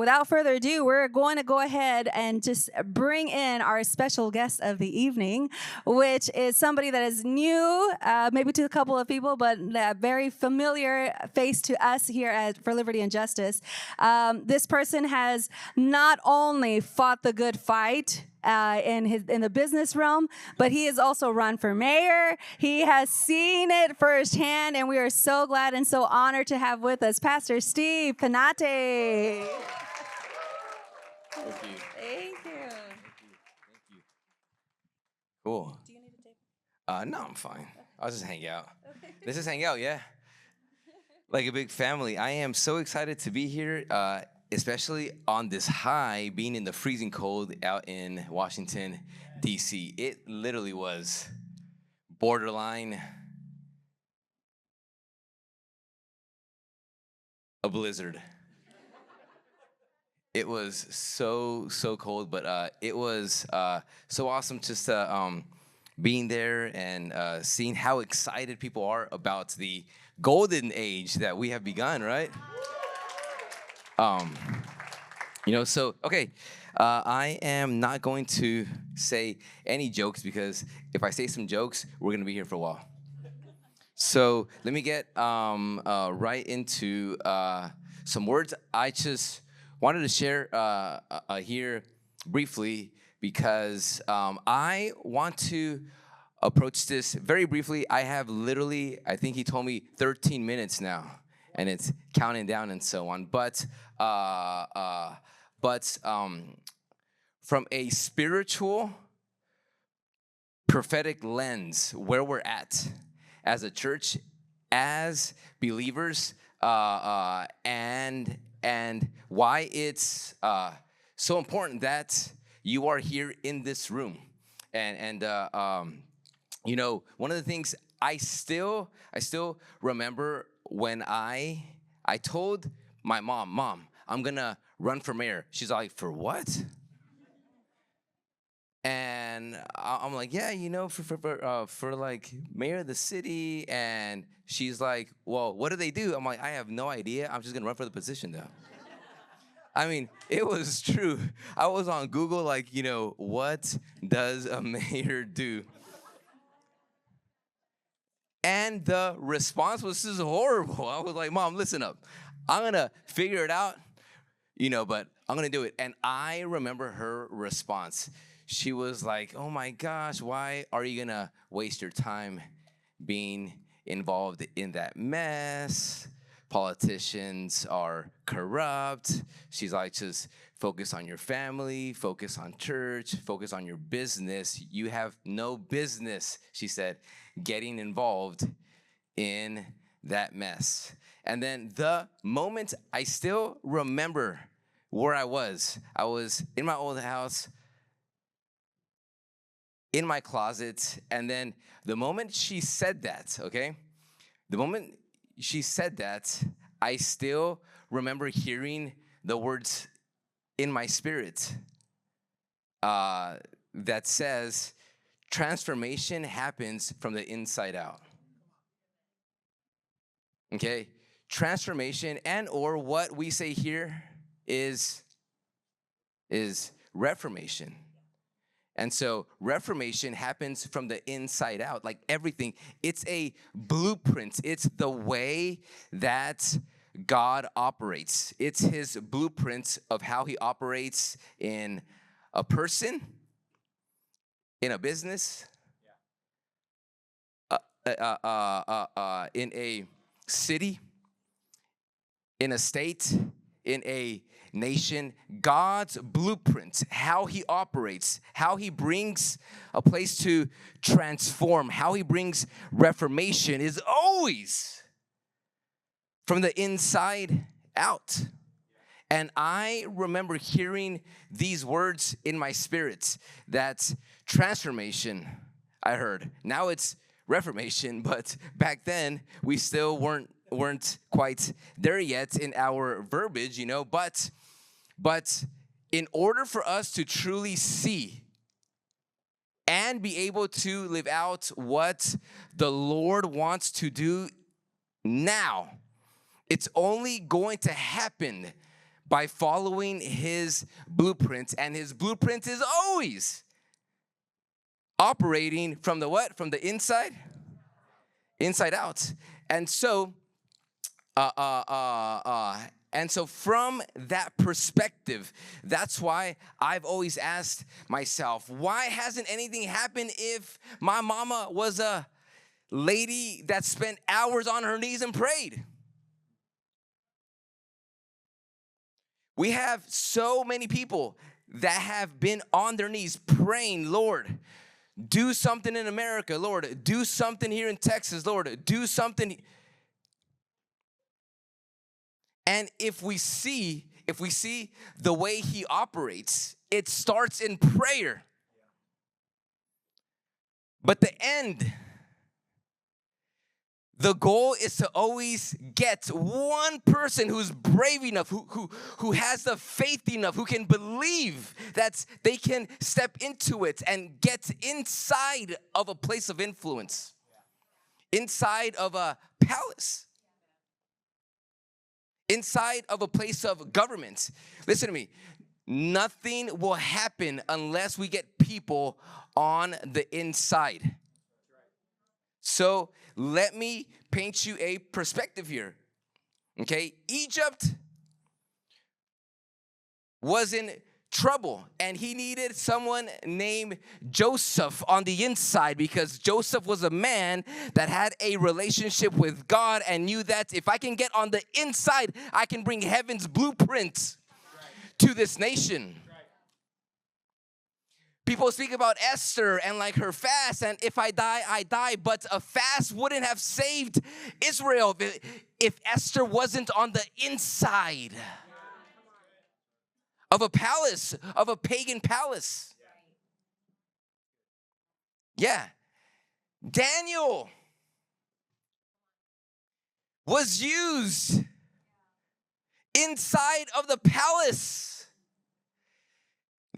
without further ado, we're going to go ahead and just bring in our special guest of the evening, which is somebody that is new, maybe to a couple of people, but a very familiar face to us here at For Liberty and Justice. This person has not only fought the good fight in the business realm, but he has also run for mayor. He has seen it firsthand, and we are so glad and so honored to have with us Pastor Steve Penate. Thank you. Thank you. Thank you. Cool. Do you need a table? No, I'm fine. I'll just hang out. Let's just hang out, yeah? Like a big family. I am so excited to be here, especially on this high, being in the freezing cold out in Washington, D.C. It literally was borderline a blizzard. It was so cold, but it was so awesome just being there and seeing how excited people are about the golden age that we have begun, right? So, okay, I am not going to say any jokes because if I say some jokes, we're going to be here for a while. So let me get right into some words I just wanted to share here briefly because I want to approach this very briefly. I have literally, I think he told me 13 minutes now, and it's counting down and so on. But from a spiritual, prophetic lens, where we're at as a church, as believers, and why it's so important that you are here in this room. And one of the things I still remember when I told my mom, I'm gonna run for mayor. She's like, for what? And I'm like, yeah, for like mayor of the city. And she's like, well, what do they do? I'm like, I have no idea. I'm just gonna run for the position though. I mean, it was true. I was on Google like, what does a mayor do? And the response was just horrible. I was like, Mom, listen up. I'm gonna figure it out, but I'm gonna do it. And I remember her response. She was like, oh my gosh, why are you gonna waste your time being involved in that mess? Politicians are corrupt. She's like, just focus on your family, focus on church, focus on your business. You have no business, she said, getting involved in that mess. And then the moment, I still remember where I was in my old house, in my closet, and then the moment she said that, okay? The moment she said that, I still remember hearing the words in my spirit that says, transformation happens from the inside out. Okay? Transformation and or what we say here is reformation. And so reformation happens from the inside out, like everything. It's a blueprint. It's the way that God operates. It's his blueprint of how he operates in a person, in a business, in a city, in a state, in a nation. God's blueprint, how he operates, how he brings a place to transform, how he brings reformation is always from the inside out. And I remember hearing these words in my spirit, that transformation, I heard. Now it's reformation, but back then we still weren't quite there yet in our verbiage, but in order for us to truly see and be able to live out what the Lord wants to do now, it's only going to happen by following his blueprint. And his blueprint is always operating from the what? From the inside out. And so, from that perspective, that's why I've always asked myself, why hasn't anything happened if my mama was a lady that spent hours on her knees and prayed? We have so many people that have been on their knees praying, Lord, do something in America. Lord, do something here in Texas. Lord, do something. And if we see the way he operates, it starts in prayer. But the goal is to always get one person who's brave enough, who has the faith enough, who can believe that they can step into it and get inside of a place of influence, inside of a palace, inside of a place of government. Listen to me. Nothing will happen unless we get people on the inside. So let me paint you a perspective here. Okay, Egypt was in trouble, and he needed someone named Joseph on the inside, because Joseph was a man that had a relationship with God and knew that if I can get on the inside, I can bring heaven's blueprint to this nation. People speak about Esther and like her fast, and if I die, I die. But a fast wouldn't have saved Israel if Esther wasn't on the inside of a palace, of a pagan palace. Yeah. Daniel was used inside of the palace.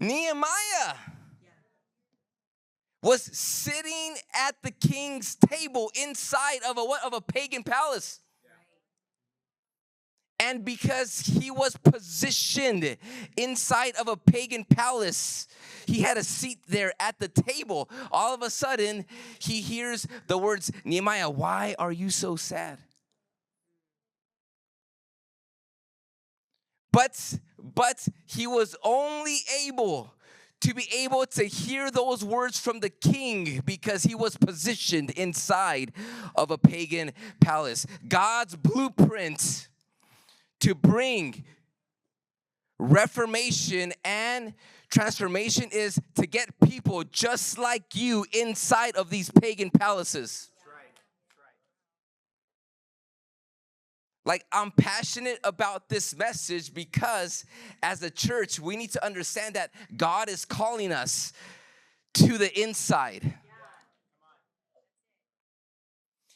Nehemiah was sitting at the king's table inside of a pagan palace. And because he was positioned inside of a pagan palace, he had a seat there at the table. All of a sudden, he hears the words, Nehemiah, why are you so sad? But he was only able to hear those words from the king because he was positioned inside of a pagan palace. God's blueprint to bring reformation and transformation is to get people just like you inside of these pagan palaces. Like, I'm passionate about this message because as a church, we need to understand that God is calling us to the inside.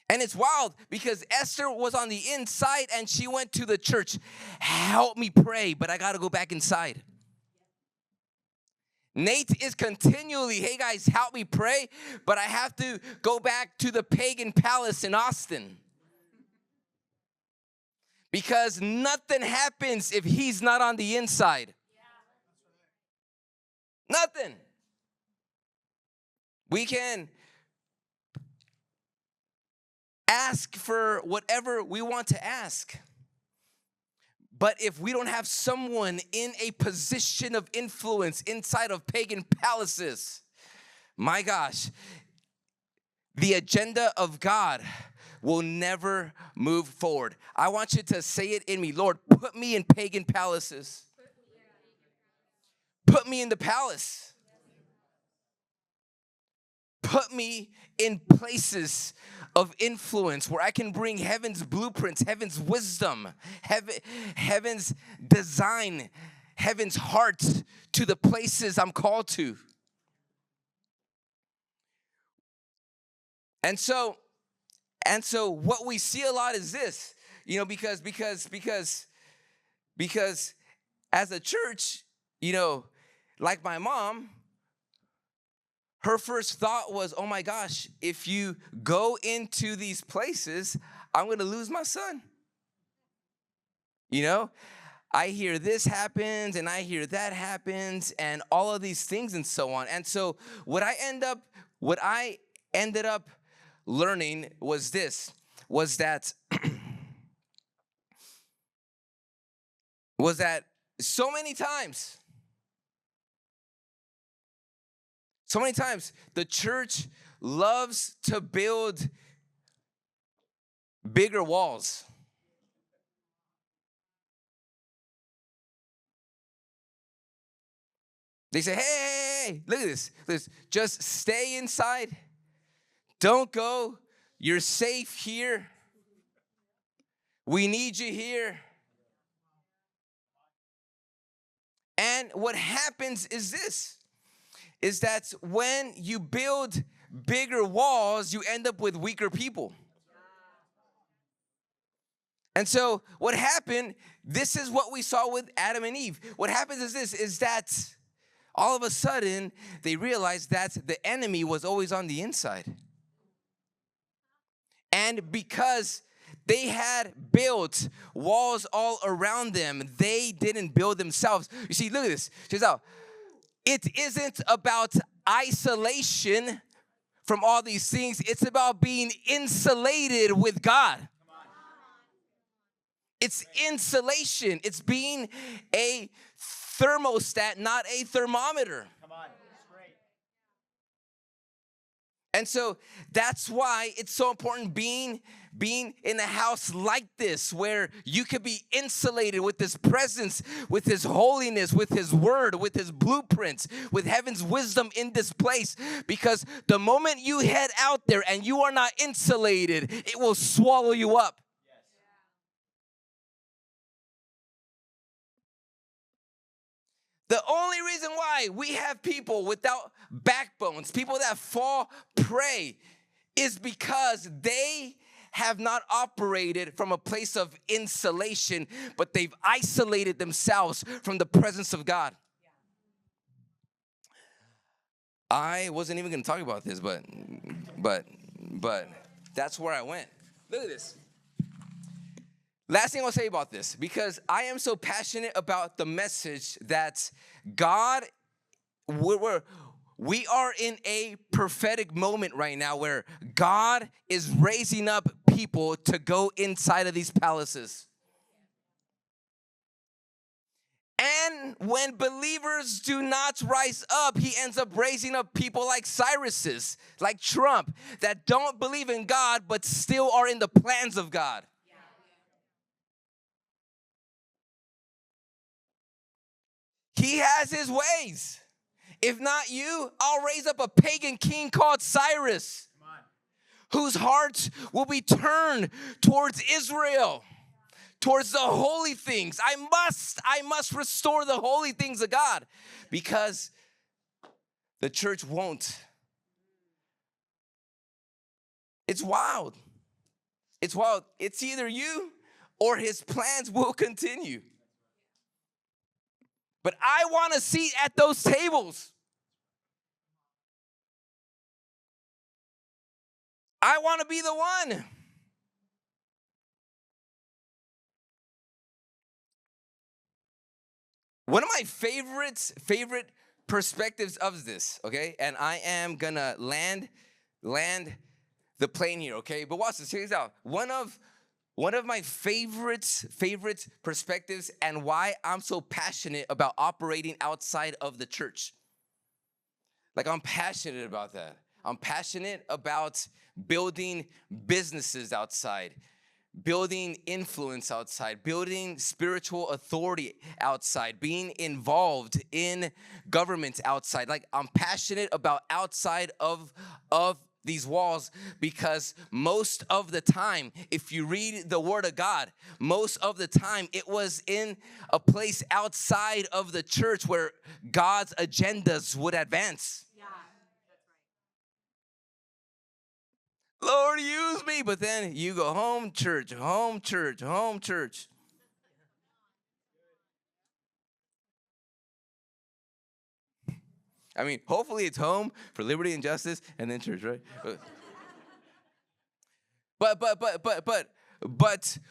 And it's wild because Esther was on the inside and she went to the church. Help me pray, but I got to go back inside. Nate is continually, hey guys, help me pray, but I have to go back to the pagan palace in Austin. Because nothing happens if he's not on the inside. Nothing. We can ask for whatever we want to ask. But if we don't have someone in a position of influence inside of pagan palaces, my gosh, the agenda of God will never move forward. I want you to say it in me. Lord, put me in pagan palaces. Put me in the palace. Put me in places of influence where I can bring heaven's blueprints, heaven's wisdom, heaven's design, heaven's heart to the places I'm called to. And so what we see a lot is this, because as a church, like my mom, her first thought was, oh my gosh, if you go into these places, I'm going to lose my son. I hear this happens and I hear that happens and all of these things and so on. And so what I ended up learning was this, was that so many times the church loves to build bigger walls. They say, hey, look at this. Just stay inside. Don't go. You're safe here. We need you here. And what happens is this, is that when you build bigger walls, you end up with weaker people. And so what happened, this is what we saw with Adam and Eve. What happens is this, is that all of a sudden they realized that the enemy was always on the inside. And because they had built walls all around them, they didn't build themselves. You see, look at this. Check this out. It isn't about isolation from all these things. It's about being insulated with God. It's insulation. It's being a thermostat, not a thermometer. Come on, that's great. And so that's why it's so important being in a house like this, where you could be insulated with His presence, with His holiness, with His word, with His blueprints, with heaven's wisdom in this place. Because the moment you head out there and you are not insulated, it will swallow you up. The only reason why we have people without backbones, people that fall prey, is because they have not operated from a place of insulation, but they've isolated themselves from the presence of God. I wasn't even going to talk about this, but that's where I went. Look at this. Last thing I'll say about this, because I am so passionate about the message that God, we are in a prophetic moment right now where God is raising up people to go inside of these palaces. And when believers do not rise up, He ends up raising up people like Cyrus's, like Trump, that don't believe in God but still are in the plans of God. He has His ways. If not you, I'll raise up a pagan king called Cyrus, whose heart will be turned towards Israel, towards the holy things. I must restore the holy things of God, because the church won't. It's wild. It's wild. It's either you or His plans will continue. But I want a seat at those tables. I want to be the one. One of my favorite perspectives of this, okay? And I am gonna land the plane here, okay? But watch this, check this out. One of my favorite perspectives, and why I'm so passionate about operating outside of the church. Like, I'm passionate about that. I'm passionate about building businesses outside, building influence outside, building spiritual authority outside, being involved in government outside. Like, I'm passionate about outside of these walls, because most of the time, if you read the Word of God, most of the time it was in a place outside of the church where God's agendas would advance. Yeah, that's right. Lord, use me. But then you go home church, home church, home church. I mean, hopefully it's home for liberty and justice and then church, right? But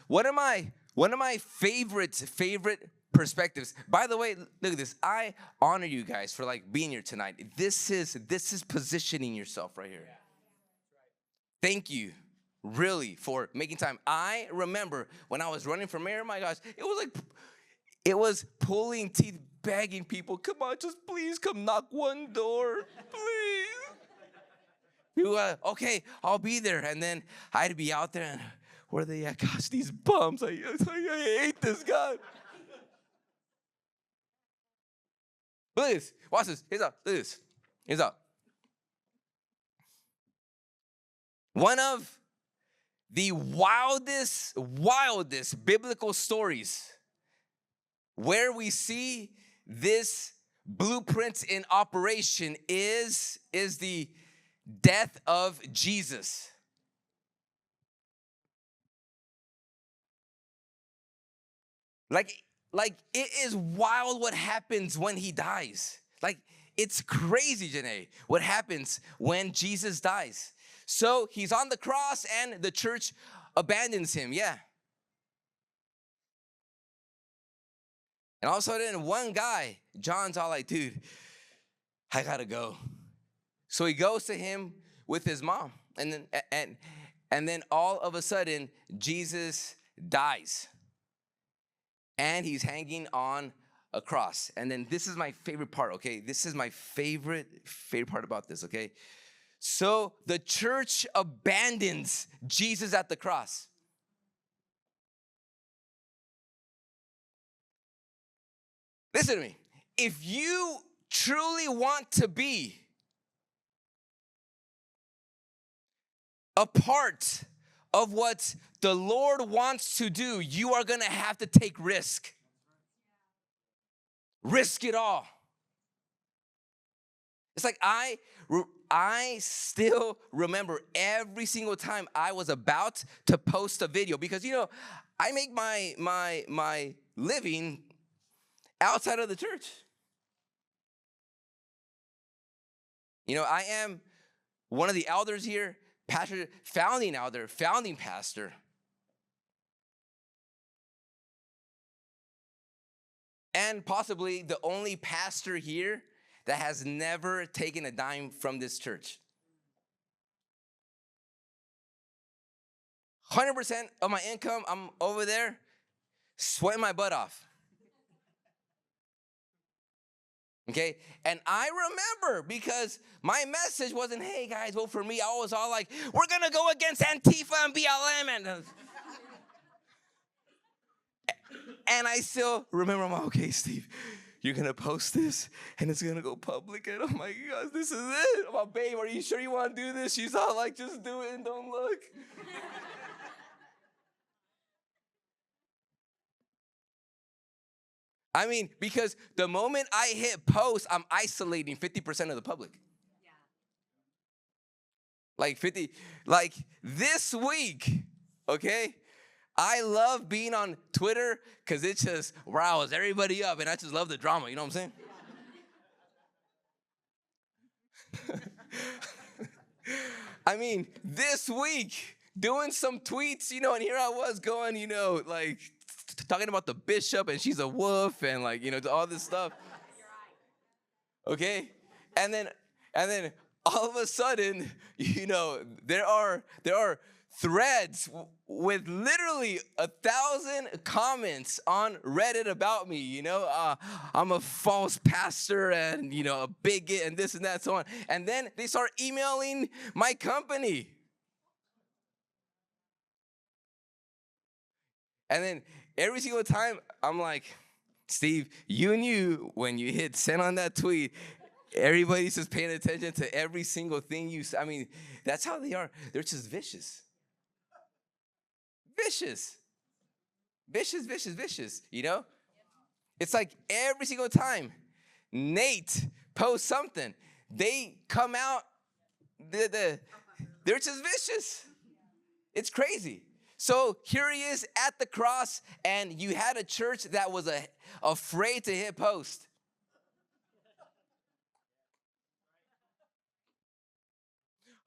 one of my favorite perspectives. By the way, look at this. I honor you guys for like being here tonight. This is positioning yourself right here. Thank you, really, for making time. I remember when I was running for mayor, my gosh, it was pulling teeth, begging people, come on, just please come knock one door, please. You, okay, I'll be there. And then I had to be out there, and where are they at? Gosh, these bums, I hate this guy. Look at this. Watch this. Here's up. Look at this. Here's up. One of the wildest biblical stories where we see this blueprint in operation is the death of Jesus. Like it is wild what happens when he dies. Like, it's crazy, Janae, what happens when Jesus dies. So he's on the cross and the church abandons him, yeah. And all of a sudden, one guy, John's all like, dude, I gotta go. So he goes to him with his mom. And then all of a sudden, Jesus dies. And he's hanging on a cross. And then this is my favorite part, okay? This is my favorite part about this, okay? So the church abandons Jesus at the cross. Listen to me. If you truly want to be a part of what the Lord wants to do, you are going to have to take risk. Risk it all. It's like I still remember every single time I was about to post a video, because I make my living outside of the church. I am one of the elders here, pastor, founding elder, founding pastor. And possibly the only pastor here that has never taken a dime from this church. 100% of my income, I'm over there sweating my butt off. Okay? And I remember, because my message wasn't, hey guys, vote for me. I was all like, we're going to go against Antifa and BLM. And I still remember, I'm like, okay, Steve, you're going to post this and it's going to go public. And oh my gosh, this is it. I'm like, babe, are you sure you want to do this? She's all like, just do it and don't look. I mean, because the moment I hit post, I'm isolating 50% of the public. Yeah. Like this week, okay? I love being on Twitter because it just riles everybody up, and I just love the drama, you know what I'm saying? I mean, this week, doing some tweets, and here I was going, like, talking about the bishop, and she's a wolf, and like, all this stuff. Okay? And then all of a sudden, there are threads with literally 1,000 comments on Reddit about me. I'm a false pastor and, a bigot and this and that, so on. And then they start emailing my company. And then every single time, I'm like, Steve, you knew when you hit send on that tweet, everybody's just paying attention to every single thing you say. I mean, that's how they are. They're just vicious. Vicious. It's like every single time Nate posts something, they come out, they're just vicious. It's crazy. So here he is at the cross, and you had a church that was afraid to hit post.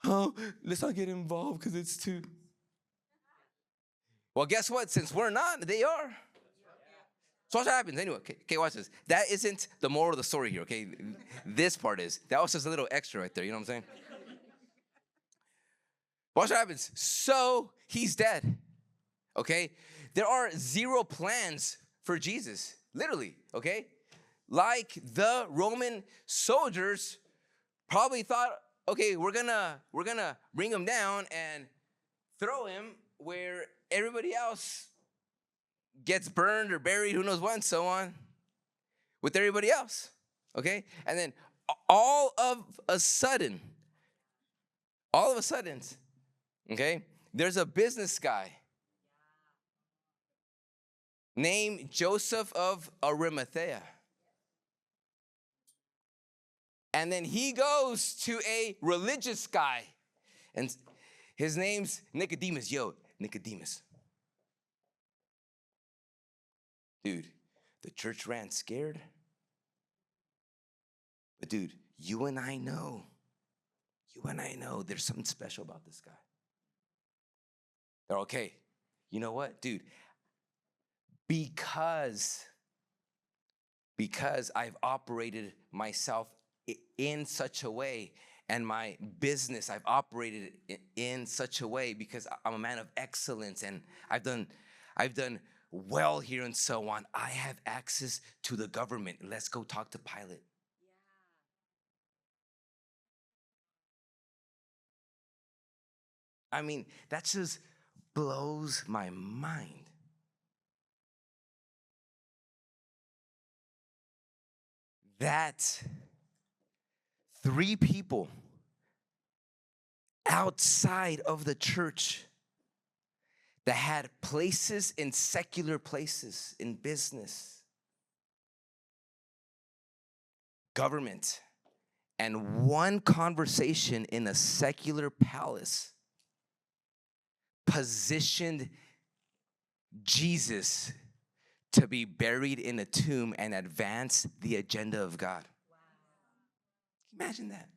Oh, let's not get involved because it's too. Well, guess what? Since we're not, they are. So watch what happens. Anyway, okay, watch this. That isn't the moral of the story here, okay? This part is. That was just a little extra right there, you know what I'm saying? Watch what happens. So he's dead, okay? There are zero plans for Jesus, literally, okay? Like the Roman soldiers probably thought, okay, we're gonna bring him down and throw him where everybody else gets burned or buried, who knows what, and so on, with everybody else, okay? And then all of a sudden, okay, there's a business guy named Joseph of Arimathea. And then he goes to a religious guy, and his name's Nicodemus. Yo, Nicodemus. Dude, the church ran scared. But dude, you and I know there's something special about this guy. They're okay. You know what, dude? Because I've operated myself in such a way, and my business, I've operated in such a way because I'm a man of excellence, and I've done well here and so on. I have access to the government. Let's go talk to Pilate. I mean, that just blows my mind. That 3 people outside of the church that had places in secular places, in business, government, and one conversation in a secular palace positioned Jesus to be buried in a tomb and advance the agenda of God. Wow. Imagine that.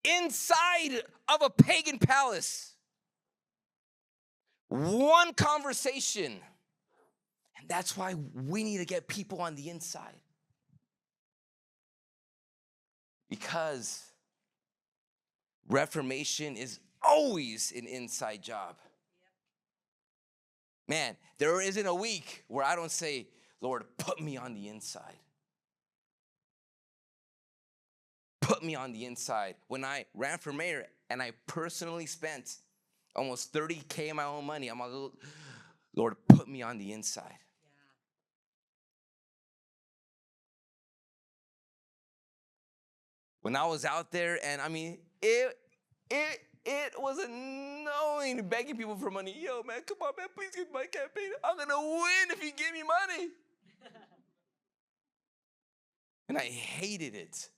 Inside of a pagan palace, one conversation. And that's why we need to get people on the inside. Because Reformation is always an inside job. Man, there isn't a week where I don't say, Lord, put me on the inside. Put me on the inside. When I ran for mayor and I personally spent almost $30K of my own money, I'm like, Lord, put me on the inside. Yeah. When I was out there, and I mean, it was annoying begging people for money. Yo, man, come on, man, please give me my campaign. I'm going to win if you give me money. And I hated it.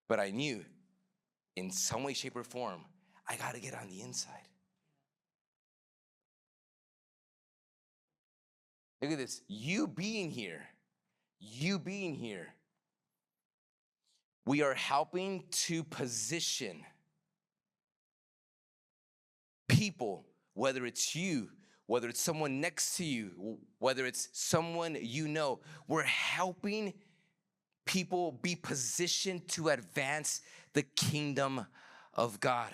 But I knew in some way, shape, or form, I got to get on the inside. Look at this. You being here, we are helping to position people, whether it's you, whether it's someone next to you, whether it's someone you know, we're helping people be positioned to advance the kingdom of God.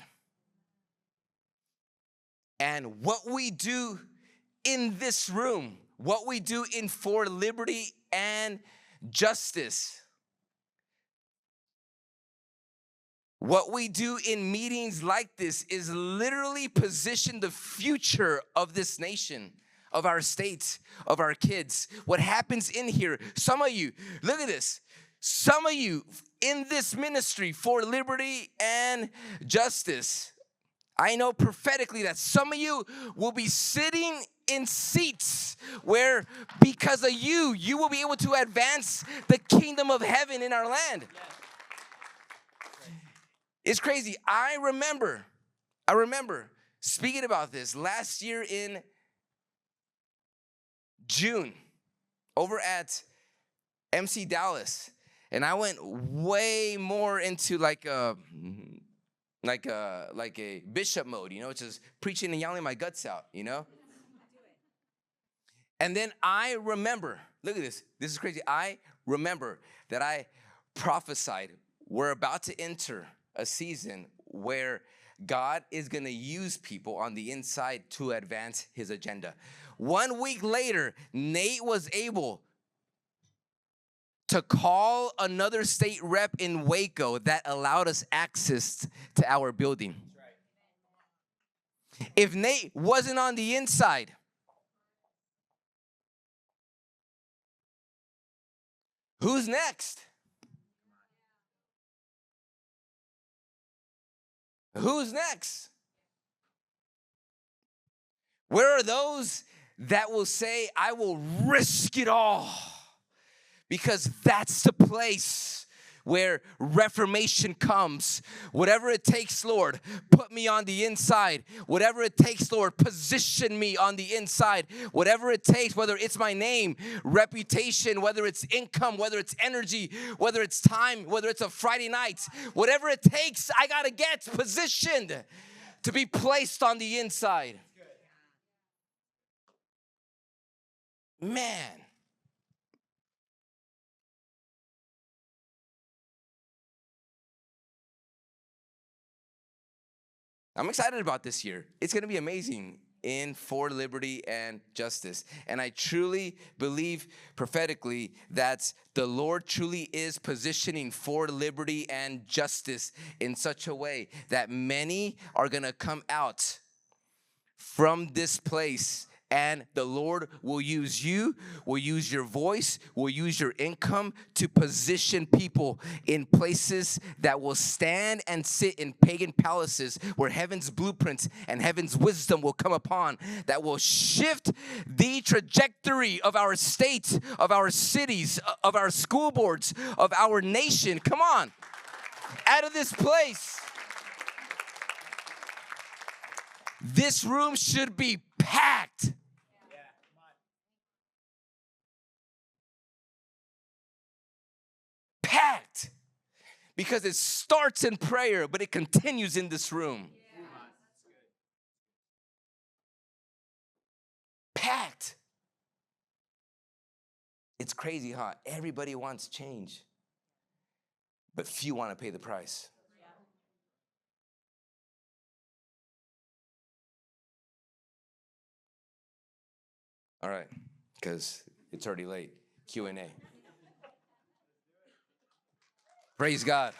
And what we do in this room, what we do in For Liberty and Justice, what we do in meetings like this is literally position the future of this nation, of our state, of our kids. What happens in here, some of you, look at this. Some of you in this ministry For Liberty and Justice, I know prophetically that some of you will be sitting in seats where because of you, you will be able to advance the kingdom of heaven in our land. Yes. It's crazy. I remember speaking about this last year in June over at MC Dallas. And I went way more into like like a bishop mode, just preaching and yelling my guts out, And then I remember, look at this. This is crazy. I remember that I prophesied we're about to enter a season where God is going to use people on the inside to advance his agenda. 1 week later, Nate was able to call another state rep in Waco that allowed us access to our building. If Nate wasn't on the inside, who's next? Who's next? Where are those that will say, I will risk it all? Because that's the place where reformation comes. Whatever it takes, Lord, put me on the inside. Whatever it takes, Lord, position me on the inside. Whatever it takes, whether it's my name, reputation, whether it's income, whether it's energy, whether it's time, whether it's a Friday night, whatever it takes, I got to get positioned to be placed on the inside. Man. I'm excited about this year. It's going to be amazing for liberty and justice. And I truly believe prophetically that the Lord truly is positioning for liberty and justice in such a way that many are going to come out from this place. And the Lord will use you, will use your voice, will use your income to position people in places that will stand and sit in pagan palaces where heaven's blueprints and heaven's wisdom will come upon, that will shift the trajectory of our state, of our cities, of our school boards, of our nation. Come on, out of this place. This room should be packed. Packed, because it starts in prayer, but it continues in this room. Packed. It's crazy, huh? Everybody wants change, but few want to pay the price. All right, because it's already late. Q&A. Praise God.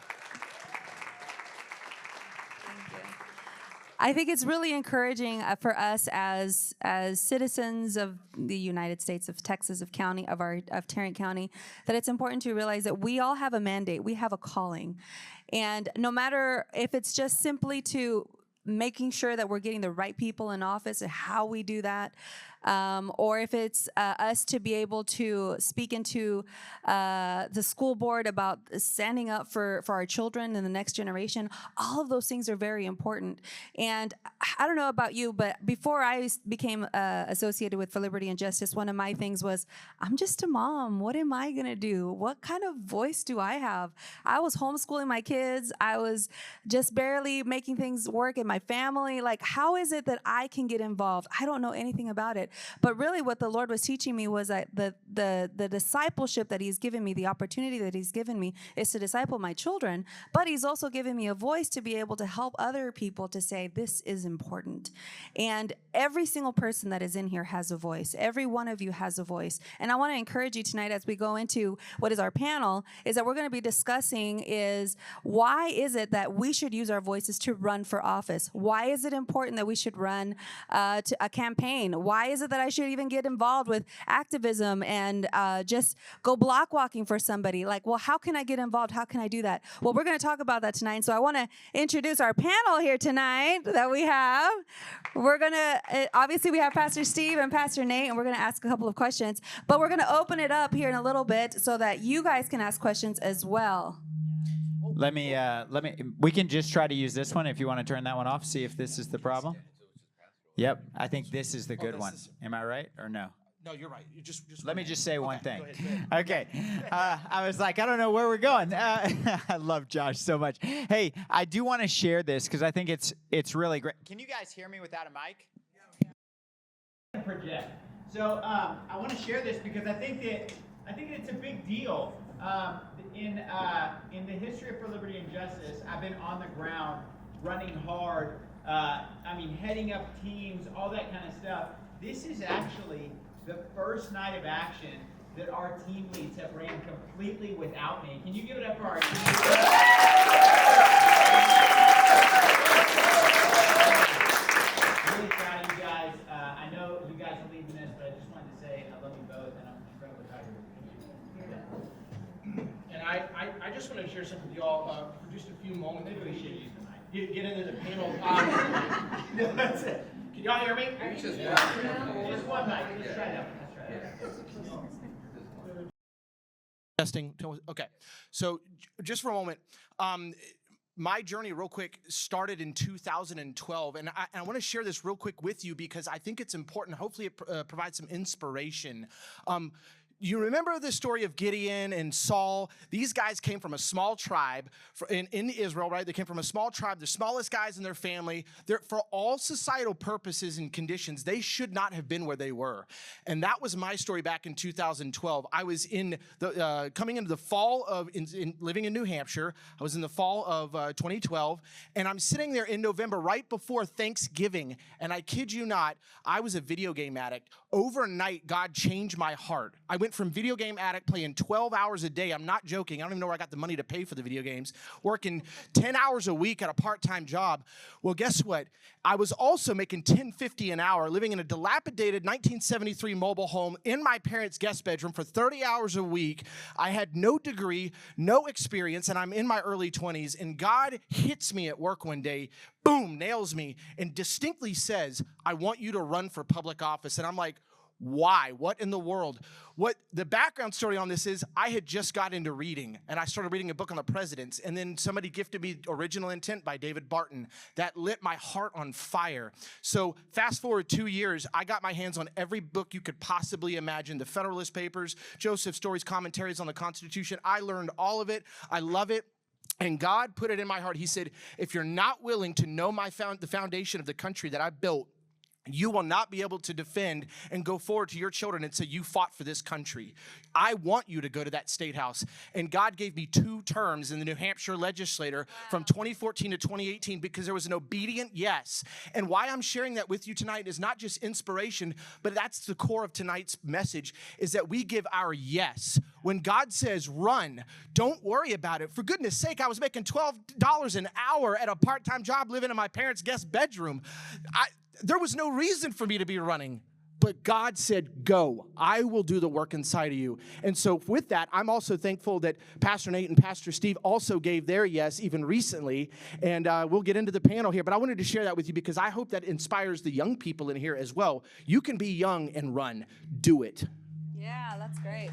I think it's really encouraging for us as citizens of the United States of Texas, of Tarrant County, that it's important to realize that we all have a mandate, we have a calling, and no matter if it's just simply to making sure that we're getting the right people in office and how we do that, or if it's us to be able to speak into the school board about standing up for our children and the next generation, all of those things are very important. And I don't know about you, but before I became associated with For Liberty and Justice, one of my things was, I'm just a mom. What am I going to do? What kind of voice do I have? I was homeschooling my kids. I was just barely making things work in my family. Like, how is it that I can get involved? I don't know anything about it. But really what the Lord was teaching me was that the discipleship that he's given me, the opportunity that he's given me is to disciple my children, but he's also given me a voice to be able to help other people to say, this is important. And every single person that is in here has a voice. Every one of you has a voice. And I want to encourage you tonight as we go into what is our panel, is that we're going to be discussing is, why is it that we should use our voices to run for office? Why is it important that we should run to a campaign? Why is it that I should even get involved with activism and just go block walking for somebody? Like, well, how can I get involved? How can I do that? Well, we're going to talk about that tonight. So I want to introduce our panel here tonight that we have. We're going to, obviously we have Pastor Steve and Pastor Nate, and we're going to ask a couple of questions, but we're going to open it up here in a little bit so that you guys can ask questions as well. We can just try to use this one if you want to turn that one off, see if this is the problem. Yep, I think this is the good one. Am I right or no? No, you're right. You just Let me just say one thing. Go ahead. Okay. I was like, I don't know where we're going. I love Josh so much. Hey, I do want to share this because I think it's really great. Can you guys hear me without a mic? Project. So I want to share this because I think it's a big deal. In the history of For Liberty and Justice, I've been on the ground, running hard. Heading up teams, all that kind of stuff. This is actually the first night of action that our team leads have ran completely without me. Can you give it up for our team? Really proud of you guys. I know you guys are leading this, but I just wanted to say I love you both, and I'm incredibly proud of you. And I just want to share something with y'all for just a few moments. Maybe we should use the mic. Get into the panel. No, that's it. Can y'all hear me? Just one mic. Let's try that. Testing. Okay. So just for a moment, my journey real quick started in 2012, and I want to share this real quick with you because I think it's important. Hopefully it provides some inspiration. You remember the story of Gideon and Saul? These guys came from a small tribe in Israel, right? They came from a small tribe, the smallest guys in their family. For all societal purposes and conditions, they should not have been where they were. And that was my story back in 2012. I was coming into the fall of living in New Hampshire. I was in the fall of 2012, and I'm sitting there in November right before Thanksgiving, and I kid you not, I was a video game addict. Overnight, God changed my heart. I went from video game addict playing 12 hours a day. I'm not joking. I don't even know where I got the money to pay for the video games. Working 10 hours a week at a part-time job. Well, guess what? I was also making $10.50 an hour, living in a dilapidated 1973 mobile home in my parents' guest bedroom for 30 hours a week. I had no degree, no experience, and I'm in my early 20s, and God hits me at work one day, boom, nails me, and distinctly says, I want you to run for public office. And I'm like, why? What in the world? What the background story on this is, I had just got into reading, and I started reading a book on the presidents, and then somebody gifted me Original Intent by David Barton. That lit my heart on fire. So fast forward 2 years, I got my hands on every book you could possibly imagine, the Federalist Papers, Joseph Story's commentaries on the Constitution. I learned all of it. I love it. And God put it in my heart. He said, if you're not willing to know the foundation of the country that I built, you will not be able to defend and go forward to your children and say, you fought for this country. I want you to go to that state house. And God gave me 2 terms in the New Hampshire legislature from 2014 to 2018 because there was an obedient yes. And why I'm sharing that with you tonight is not just inspiration, but that's the core of tonight's message, is that we give our yes. When God says run, don't worry about it. For goodness sake, I was making $12 an hour at a part-time job living in my parents' guest bedroom. There was no reason for me to be running, but God said, go. I will do the work inside of you. And so with that, I'm also thankful that Pastor Nate and Pastor Steve also gave their yes even recently, and we'll get into the panel here, but I wanted to share that with you because I hope that inspires the young people in here as well. You can be young and run. Do it. Yeah, that's great.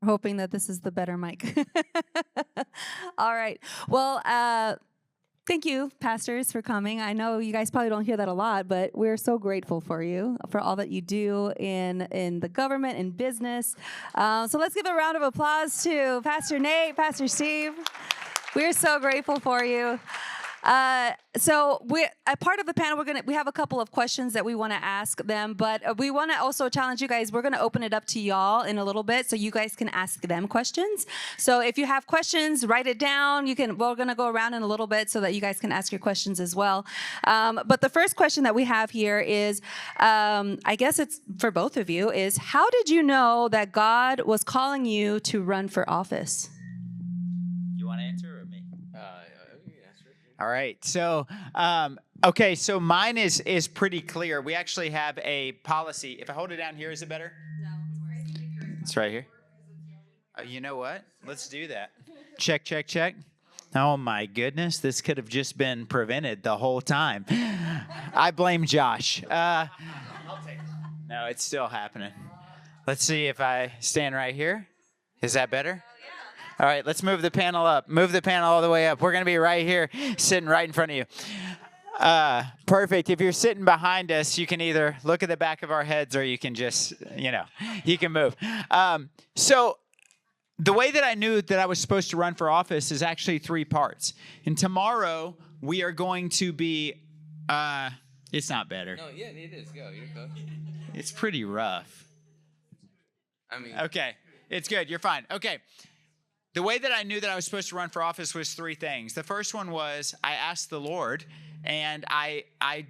Hoping that this is the better mic. All right. Well, thank you, pastors, for coming. I know you guys probably don't hear that a lot, but we're so grateful for you, for all that you do in the government and business. So let's give a round of applause to Pastor Nate, Pastor Steve. We're so grateful for you. So a part of the panel, we have a couple of questions that we want to ask them, but we want to also challenge you guys. We're going to open it up to y'all in a little bit so you guys can ask them questions. So if you have questions, write it down. We're going to go around in a little bit so that you guys can ask your questions as well. But the first question that we have here is, I guess it's for both of you, is how did you know that God was calling you to run for office? You want to answer or me? All right. So, okay. So mine is pretty clear. We actually have a policy. If I hold it down here, is it better? No. It's right here. Oh, you know what? Let's do that. Check, check, check. Oh my goodness. This could have just been prevented the whole time. I blame Josh. I'll take it. No, it's still happening. Let's see if I stand right here. Is that better? All right, let's move the panel up. Move the panel all the way up. We're going to be right here, sitting right in front of you. Perfect. If you're sitting behind us, you can either look at the back of our heads or you can just, you can move. So the way that I knew that I was supposed to run for office is actually 3 parts. And tomorrow we are going to be, it's not better. No, yeah, it is. Go. You're good. It's pretty rough. Okay. It's good. You're fine. Okay. The way that I knew that I was supposed to run for office was 3 things. The first one was I asked the Lord, and I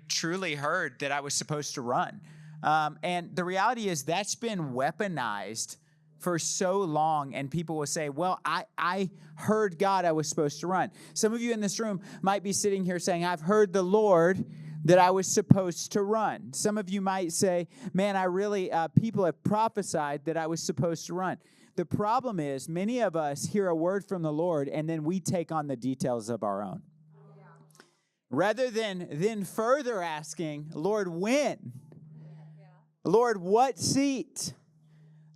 truly heard that I was supposed to run. And the reality is that's been weaponized for so long, and people will say, well, I heard God I was supposed to run. Some of you in this room might be sitting here saying, I've heard the Lord that I was supposed to run. Some of you might say, man, people have prophesied that I was supposed to run. The problem is many of us hear a word from the Lord and then we take on the details of our own. Rather than further asking, Lord, when? Lord, what seat?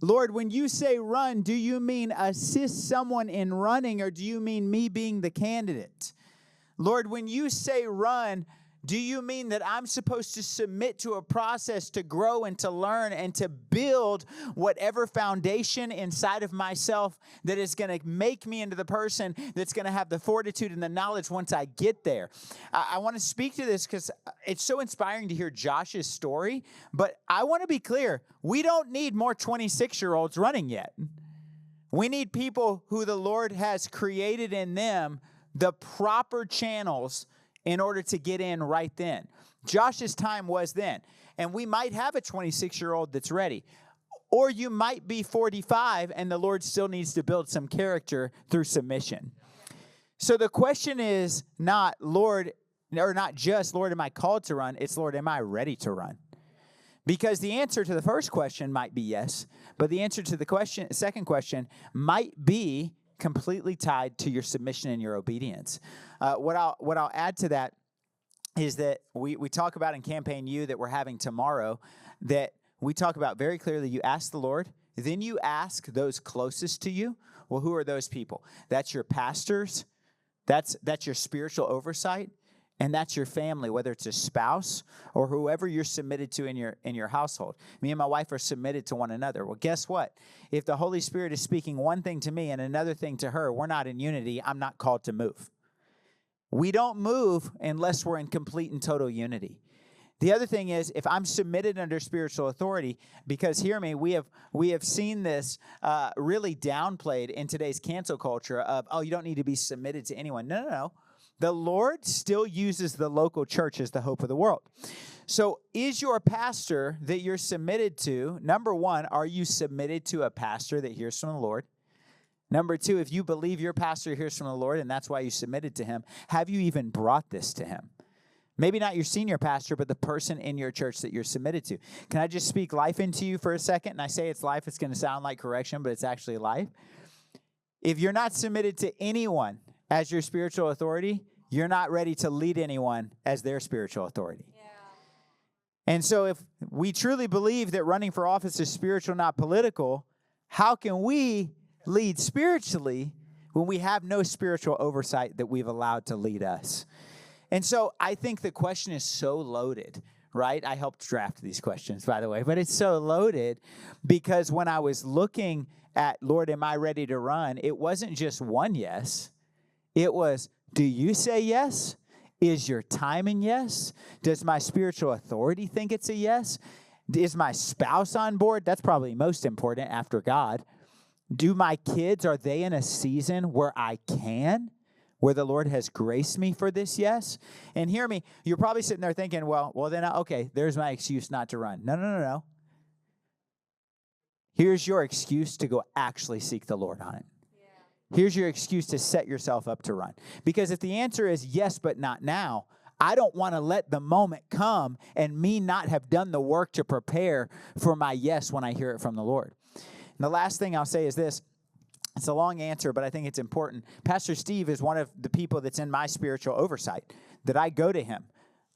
Lord, when you say run, do you mean assist someone in running or do you mean me being the candidate? Lord, when you say run, do you mean that I'm supposed to submit to a process to grow and to learn and to build whatever foundation inside of myself that is going to make me into the person that's going to have the fortitude and the knowledge once I get there? I want to speak to this because it's so inspiring to hear Josh's story, but I want to be clear. We don't need more 26-year-olds running yet. We need people who the Lord has created in them the proper channels in order to get in right then. Josh's time was then. And we might have a 26-year-old that's ready. Or you might be 45 and the Lord still needs to build some character through submission. So the question is not, Lord, or not just, Lord, am I called to run? It's, Lord, am I ready to run? Because the answer to the first question might be yes, but the answer to the second question might be completely tied to your submission and your obedience. What I'll add to that is that we talk about in Campaign U that we're having tomorrow, that we talk about very clearly, you ask the Lord, then you ask those closest to you. Well, who are those people? That's your pastors, that's your spiritual oversight, and that's your family, whether it's a spouse or whoever you're submitted to in your household. Me and my wife are submitted to one another. Well, guess what? If the Holy Spirit is speaking one thing to me and another thing to her, we're not in unity. I'm not called to move. We don't move unless we're in complete and total unity. The other thing is, if I'm submitted under spiritual authority, because hear me, we have seen this really downplayed in today's cancel culture of, oh, you don't need to be submitted to anyone. No. The Lord still uses the local church as the hope of the world. So is your pastor that you're submitted to, number one, are you submitted to a pastor that hears from the Lord? Number two, if you believe your pastor hears from the Lord and that's why you submitted to him, have you even brought this to him? Maybe not your senior pastor, but the person in your church that you're submitted to. Can I just speak life into you for a second? And I say it's life, it's going to sound like correction, but it's actually life. If you're not submitted to anyone as your spiritual authority, you're not ready to lead anyone as their spiritual authority. Yeah. And so if we truly believe that running for office is spiritual, not political, how can we lead spiritually when we have no spiritual oversight that we've allowed to lead us? And so I think the question is so loaded, right? I helped draft these questions, by the way, but it's so loaded because when I was looking at, Lord, am I ready to run? It wasn't just one yes. It was, do you say yes? Is your timing yes? Does my spiritual authority think it's a yes? Is my spouse on board? That's probably most important after God. Do my kids, are they in a season where I can? Where the Lord has graced me for this yes? And hear me, you're probably sitting there thinking, well, then, okay, there's my excuse not to run. No. Here's your excuse to go actually seek the Lord on it. Here's your excuse to set yourself up to run. Because if the answer is yes, but not now, I don't want to let the moment come and me not have done the work to prepare for my yes when I hear it from the Lord. And the last thing I'll say is this. It's a long answer, but I think it's important. Pastor Steve is one of the people that's in my spiritual oversight, that I go to him.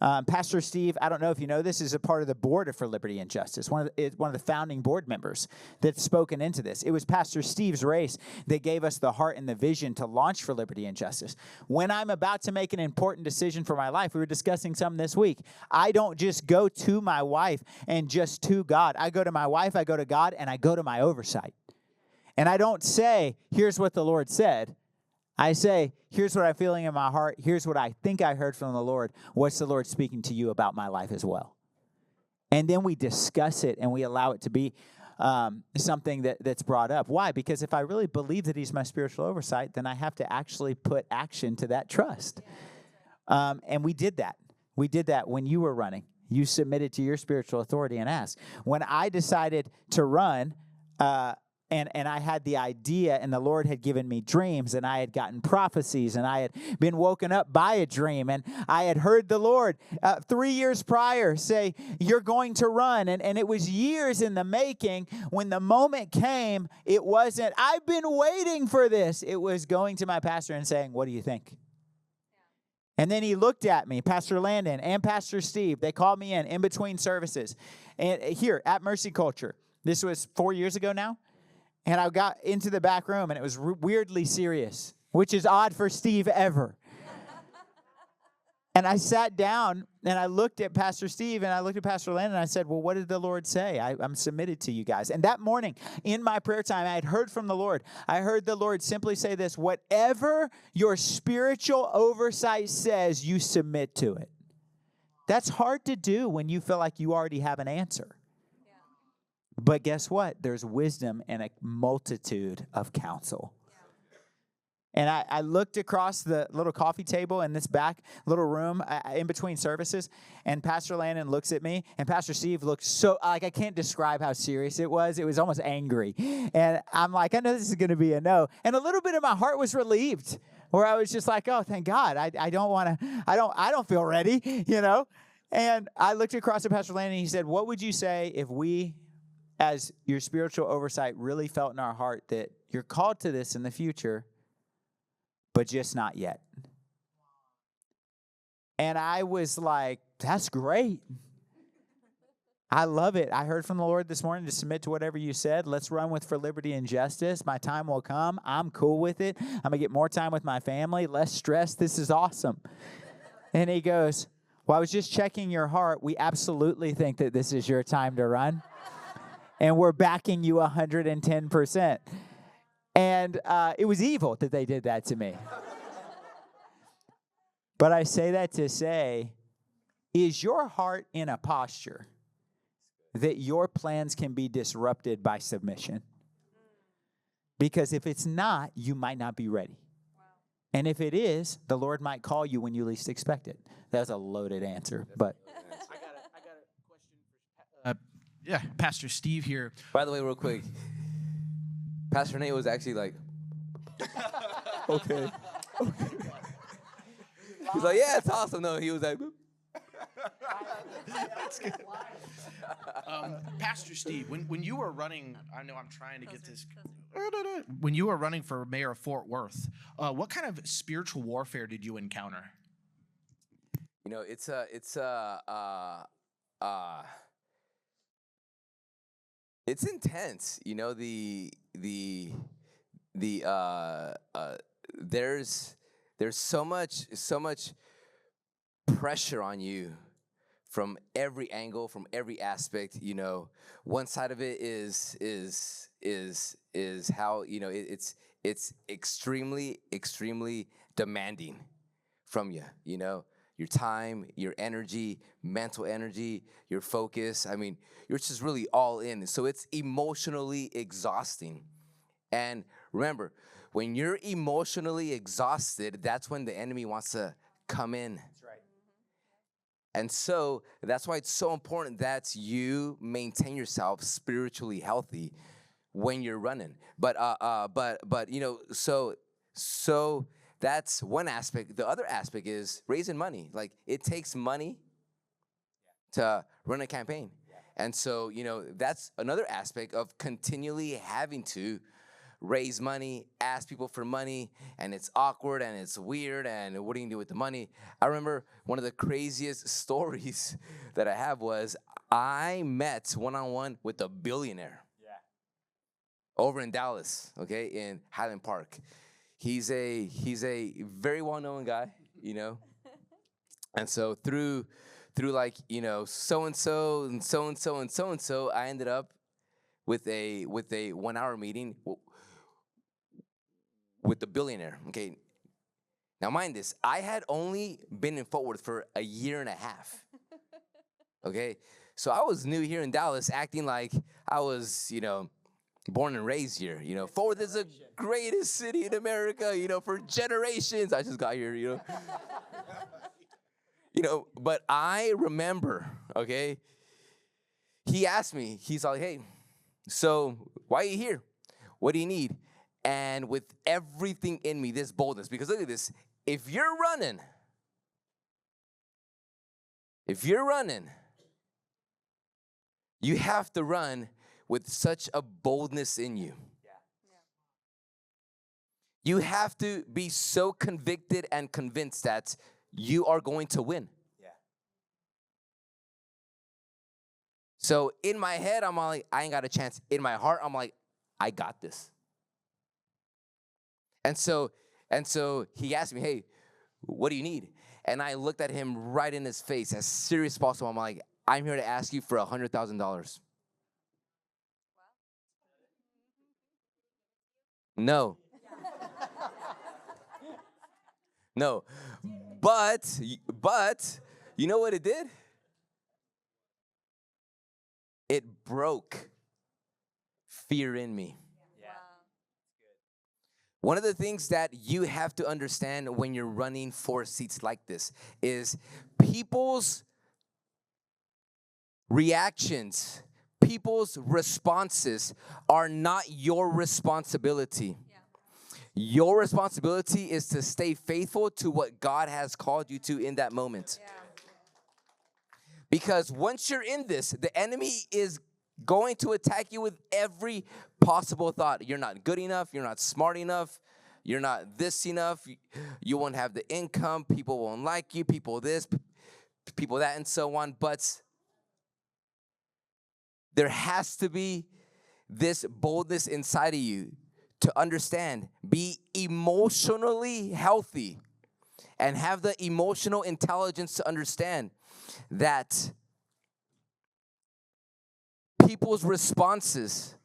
Pastor Steve, I don't know if you know this, is a part of the board of For Liberty and Justice, one of the founding board members that's spoken into this. It was Pastor Steve's race that gave us the heart and the vision to launch For Liberty and Justice. When I'm about to make an important decision for my life, we were discussing some this week, I don't just go to my wife and just to God. I go to my wife, I go to God, and I go to my oversight. And I don't say, here's what the Lord said. I say, here's what I'm feeling in my heart. Here's what I think I heard from the Lord. What's the Lord speaking to you about my life as well? And then we discuss it and we allow it to be something that's brought up. Why? Because if I really believe that he's my spiritual oversight, then I have to actually put action to that trust. And we did that. We did that when you were running. You submitted to your spiritual authority and asked. When I decided to run, and I had the idea, and the Lord had given me dreams, and I had gotten prophecies, and I had been woken up by a dream, and I had heard the Lord 3 years prior say, you're going to run, and it was years in the making. When the moment came, it wasn't, I've been waiting for this. It was going to my pastor and saying, what do you think? And then he looked at me, Pastor Landon and Pastor Steve. They called me in between services. And here at Mercy Culture, this was 4 years ago now. And I got into the back room, and it was weirdly serious, which is odd for Steve ever. And I sat down, and I looked at Pastor Steve, and I looked at Pastor Landon, and I said, well, what did the Lord say? I'm submitted to you guys. And that morning, in my prayer time, I had heard from the Lord. I heard the Lord simply say this, whatever your spiritual oversight says, you submit to it. That's hard to do when you feel like you already have an answer. But guess what? There's wisdom and a multitude of counsel. And I looked across the little coffee table in this back little room in between services, and Pastor Landon looks at me, and Pastor Steve looks so, like, I can't describe how serious it was. It was almost angry. And I'm like, I know this is going to be a no. And a little bit of my heart was relieved, where I was just like, oh, thank God. I don't feel ready, you know. And I looked across at Pastor Landon, and he said, what would you say if we, as your spiritual oversight, really felt in our heart that you're called to this in the future, but just not yet? And I was like, that's great. I love it. I heard from the Lord this morning to submit to whatever you said. Let's run with For Liberty and Justice. My time will come. I'm cool with it. I'm going to get more time with my family, less stress. This is awesome. And he goes, well, I was just checking your heart. We absolutely think that this is your time to run. And we're backing you 110%. And it was evil that they did that to me. But I say that to say, is your heart in a posture that your plans can be disrupted by submission? Because if it's not, you might not be ready. And if it is, the Lord might call you when you least expect it. That's a loaded answer, but... I got a question. Yeah, Pastor Steve here. By the way, real quick, Pastor Nate was actually like, okay. He's like, yeah, it's awesome. No, he was like, That's good. Pastor Steve, when you were running, I know I'm trying to get this. When you were running for mayor of Fort Worth, what kind of spiritual warfare did you encounter? you know, it's intense. You know, there's so much pressure on you from every angle, from every aspect. You know, one side of it is how, you know, it's extremely demanding from you. You know, your time, your energy, mental energy, your focus. I mean, you're just really all in. So it's emotionally exhausting. And remember, when you're emotionally exhausted, that's when the enemy wants to come in. That's right. And so that's why it's so important that you maintain yourself spiritually healthy when you're running. But you know, so that's one aspect. The other aspect is raising money. Like, it takes money to run a campaign. And so, you know, that's another aspect of continually having to raise money, ask people for money, and it's awkward and it's weird, and what do you do with the money? I remember one of the craziest stories that I have was I met one-on-one with a billionaire over in Dallas, okay, in Highland Park. He's a very well-known guy, you know. And so through like, you know, so and so and so and so and so and so, I ended up with a 1 hour meeting with the billionaire. Okay. Now mind this, I had only been in Fort Worth for a year and a half. Okay. So I was new here in Dallas, acting like I was, you know, born and raised here. You know, Fort Worth is the greatest city in America, you know, for generations. I just got here, you know. You know, but I remember, okay, he asked me, he's like, hey, so why are you here? What do you need? And with everything in me, this boldness, because look at this, if you're running, you have to run with such a boldness in you. You have to be so convicted and convinced that you are going to win. So in my head, I'm like, I ain't got a chance. In my heart, I'm like, I got this. And so he asked me, hey, what do you need? And I looked at him right in his face, as serious as possible. I'm like, I'm here to ask you for $100,000. No. No. But you know what it did? It broke fear in me. One of the things that you have to understand when you're running for seats like this is people's reactions, people's responses are not your responsibility. Your responsibility is to stay faithful to what God has called you to in that moment. Because once you're in this, the enemy is going to attack you with every possible thought. You're not good enough. You're not smart enough. You're not this enough. You won't have the income. People won't like you. People this, people that, and so on. But there has to be this boldness inside of you to understand, be emotionally healthy, and have the emotional intelligence to understand that people's responses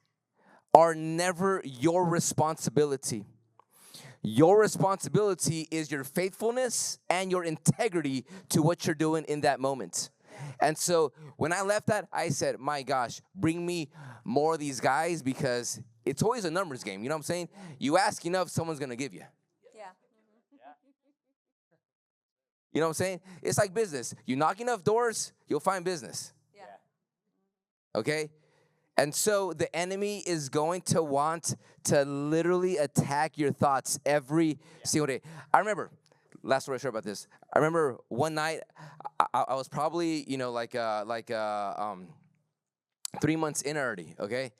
are never your responsibility. Your responsibility is your faithfulness and your integrity to what you're doing in that moment. And so when I left that, I said, my gosh, bring me more of these guys, because it's always a numbers game. You know what I'm saying? You ask enough, someone's going to give you. You know what I'm saying? It's like business. You knock enough doors, you'll find business. Okay? And so the enemy is going to want to literally attack your thoughts every single day. I remember, last story I share about this. I remember one night, I was probably, you know, like 3 months in already, okay?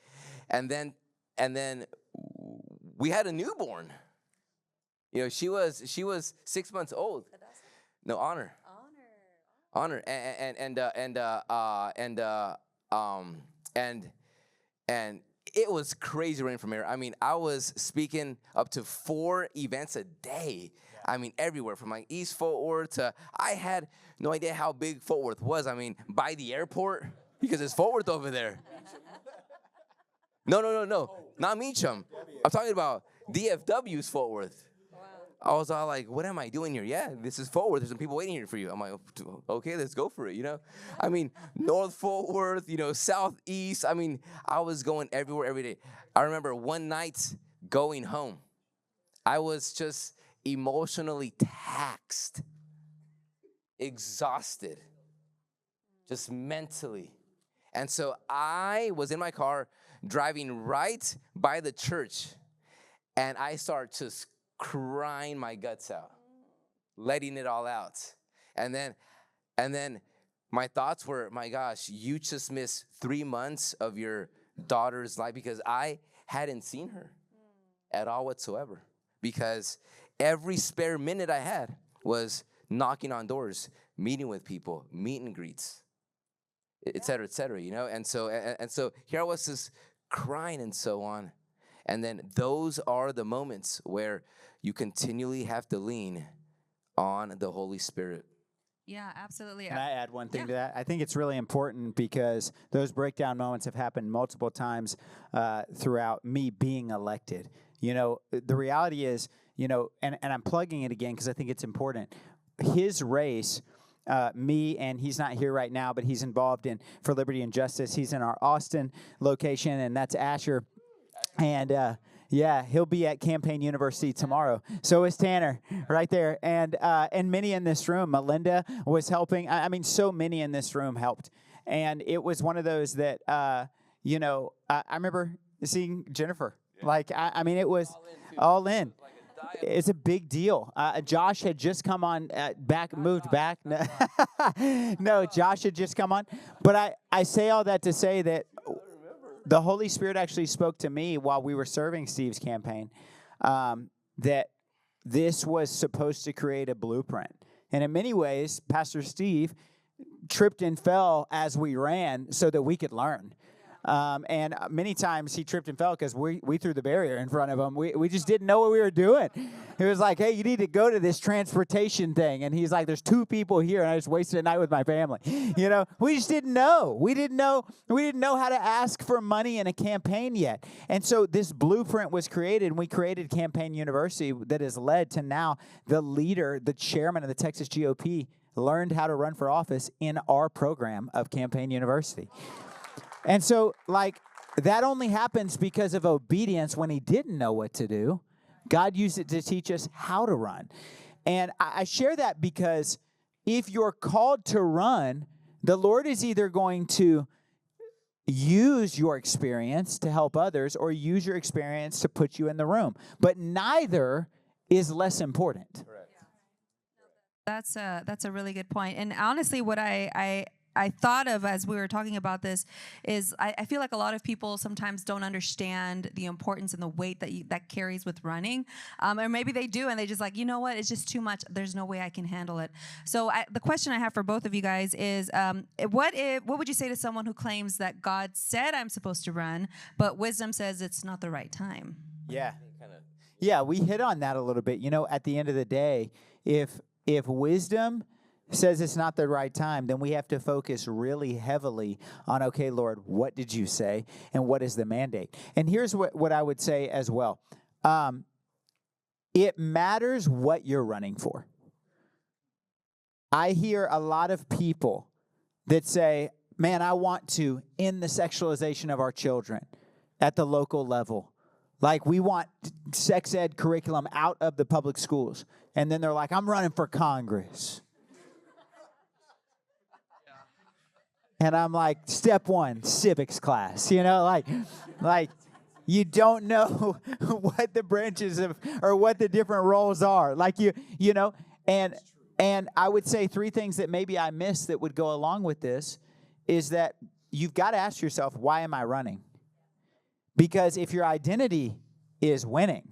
And then we had a newborn. You know, she was 6 months old. No, honor. And it was crazy rain from here. I mean, I was speaking up to 4 events a day. I mean, everywhere from like East Fort Worth to, I had no idea how big Fort Worth was. I mean, by the airport, because it's Fort Worth over there. No, not Meacham. I'm talking about DFW's Fort Worth. I was all like, what am I doing here? Yeah, this is Fort Worth. There's some people waiting here for you. I'm like, okay, let's go for it, you know? I mean, North Fort Worth, you know, Southeast. I mean, I was going everywhere every day. I remember one night going home, I was just emotionally taxed, exhausted, just mentally. And so I was in my car driving right by the church, and I started just crying my guts out, letting it all out. And then my thoughts were, my gosh, you just missed 3 months of your daughter's life, because I hadn't seen her. at all whatsoever, because every spare minute I had was knocking on doors, meeting with people, meet and greets, et cetera, you know? And so here I was just crying and so on. And then those are the moments where you continually have to lean on the Holy Spirit. Yeah, absolutely. Can I add one thing Yeah. to that? I think it's really important because those breakdown moments have happened multiple times throughout me being elected. You know, the reality is, you know, and I'm plugging it again because I think it's important. His race, me, and he's not here right now, but he's involved in For Liberty and Justice. He's in our Austin location, and that's Asher. And yeah, he'll be at Campaign University tomorrow. So is Tanner, right there, and many in this room. Melinda was helping. I mean, so many in this room helped, and it was one of those that you know. I remember seeing Jennifer. Yeah. Like I mean, it was all in. It's a big deal. Josh had just come on moved back. No, Josh had just come on. But I say all that to say that the Holy Spirit actually spoke to me while we were serving Steve's campaign, that this was supposed to create a blueprint. And in many ways, Pastor Steve tripped and fell as we ran so that we could learn. And many times he tripped and fell because we threw the barrier in front of him. We just didn't know what we were doing. He was like, hey, you need to go to this transportation thing. And he's like, there's 2 people here, and I just wasted a night with my family. You know, we just didn't know. We didn't know how to ask for money in a campaign yet. And so this blueprint was created, and we created Campaign University that has led to now the leader, the chairman of the Texas GOP, learned how to run for office in our program of Campaign University. And so, like, that only happens because of obedience when he didn't know what to do. God used it to teach us how to run. And I share that because if you're called to run, the Lord is either going to use your experience to help others or use your experience to put you in the room. But neither is less important. That's a really good point. And honestly, what I thought of as we were talking about this is I feel like a lot of people sometimes don't understand the importance and the weight that carries with running. Or maybe they do, and they just like, you know what, it's just too much. There's no way I can handle it. So the question I have for both of you guys is, what would you say to someone who claims that God said I'm supposed to run, but wisdom says it's not the right time? Yeah. Yeah, we hit on that a little bit. You know, at the end of the day, if wisdom says it's not the right time, then we have to focus really heavily on, okay, Lord, what did you say, and what is the mandate? And here's what I would say as well. It matters what you're running for. I hear a lot of people that say, man, I want to end the sexualization of our children at the local level. Like, we want sex ed curriculum out of the public schools. And then they're like, I'm running for Congress. And I'm like, step 1, civics class, you know, like you don't know what the branches of, or what the different roles are. Like you know, and I would say 3 things that maybe I missed that would go along with this is that you've got to ask yourself, why am I running? Because if your identity is winning,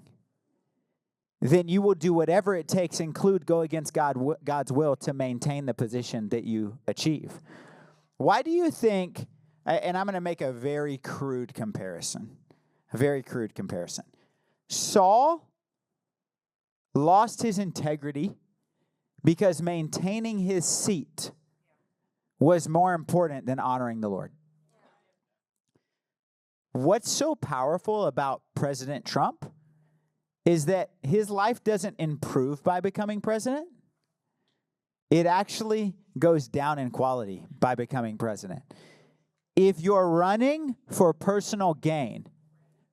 then you will do whatever it takes, go against God's will to maintain the position that you achieve. Why do you think, and I'm going to make a very crude comparison, Saul lost his integrity because maintaining his seat was more important than honoring the Lord. What's so powerful about President Trump is that his life doesn't improve by becoming president. It actually goes down in quality by becoming president. If you're running for personal gain,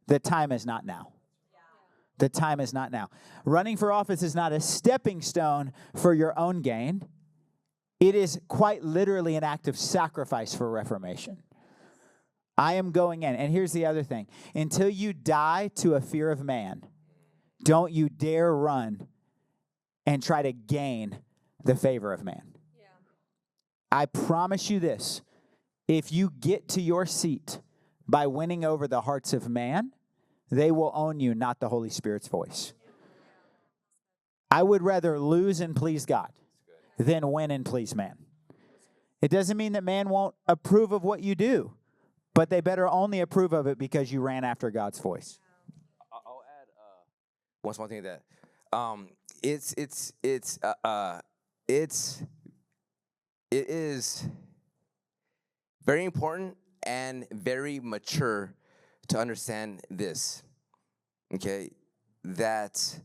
the time is not now. The time is not now. Running for office is not a stepping stone for your own gain. It is quite literally an act of sacrifice for reformation. I am going in. And here's the other thing. Until you die to a fear of man, don't you dare run and try to gain the favor of man. Yeah. I promise you this. If you get to your seat by winning over the hearts of man, they will own you, not the Holy Spirit's voice. I would rather lose and please God than win and please man. It doesn't mean that man won't approve of what you do, but they better only approve of it because you ran after God's voice. I'll add one small thing to that. It is very important and very mature to understand this. Okay, that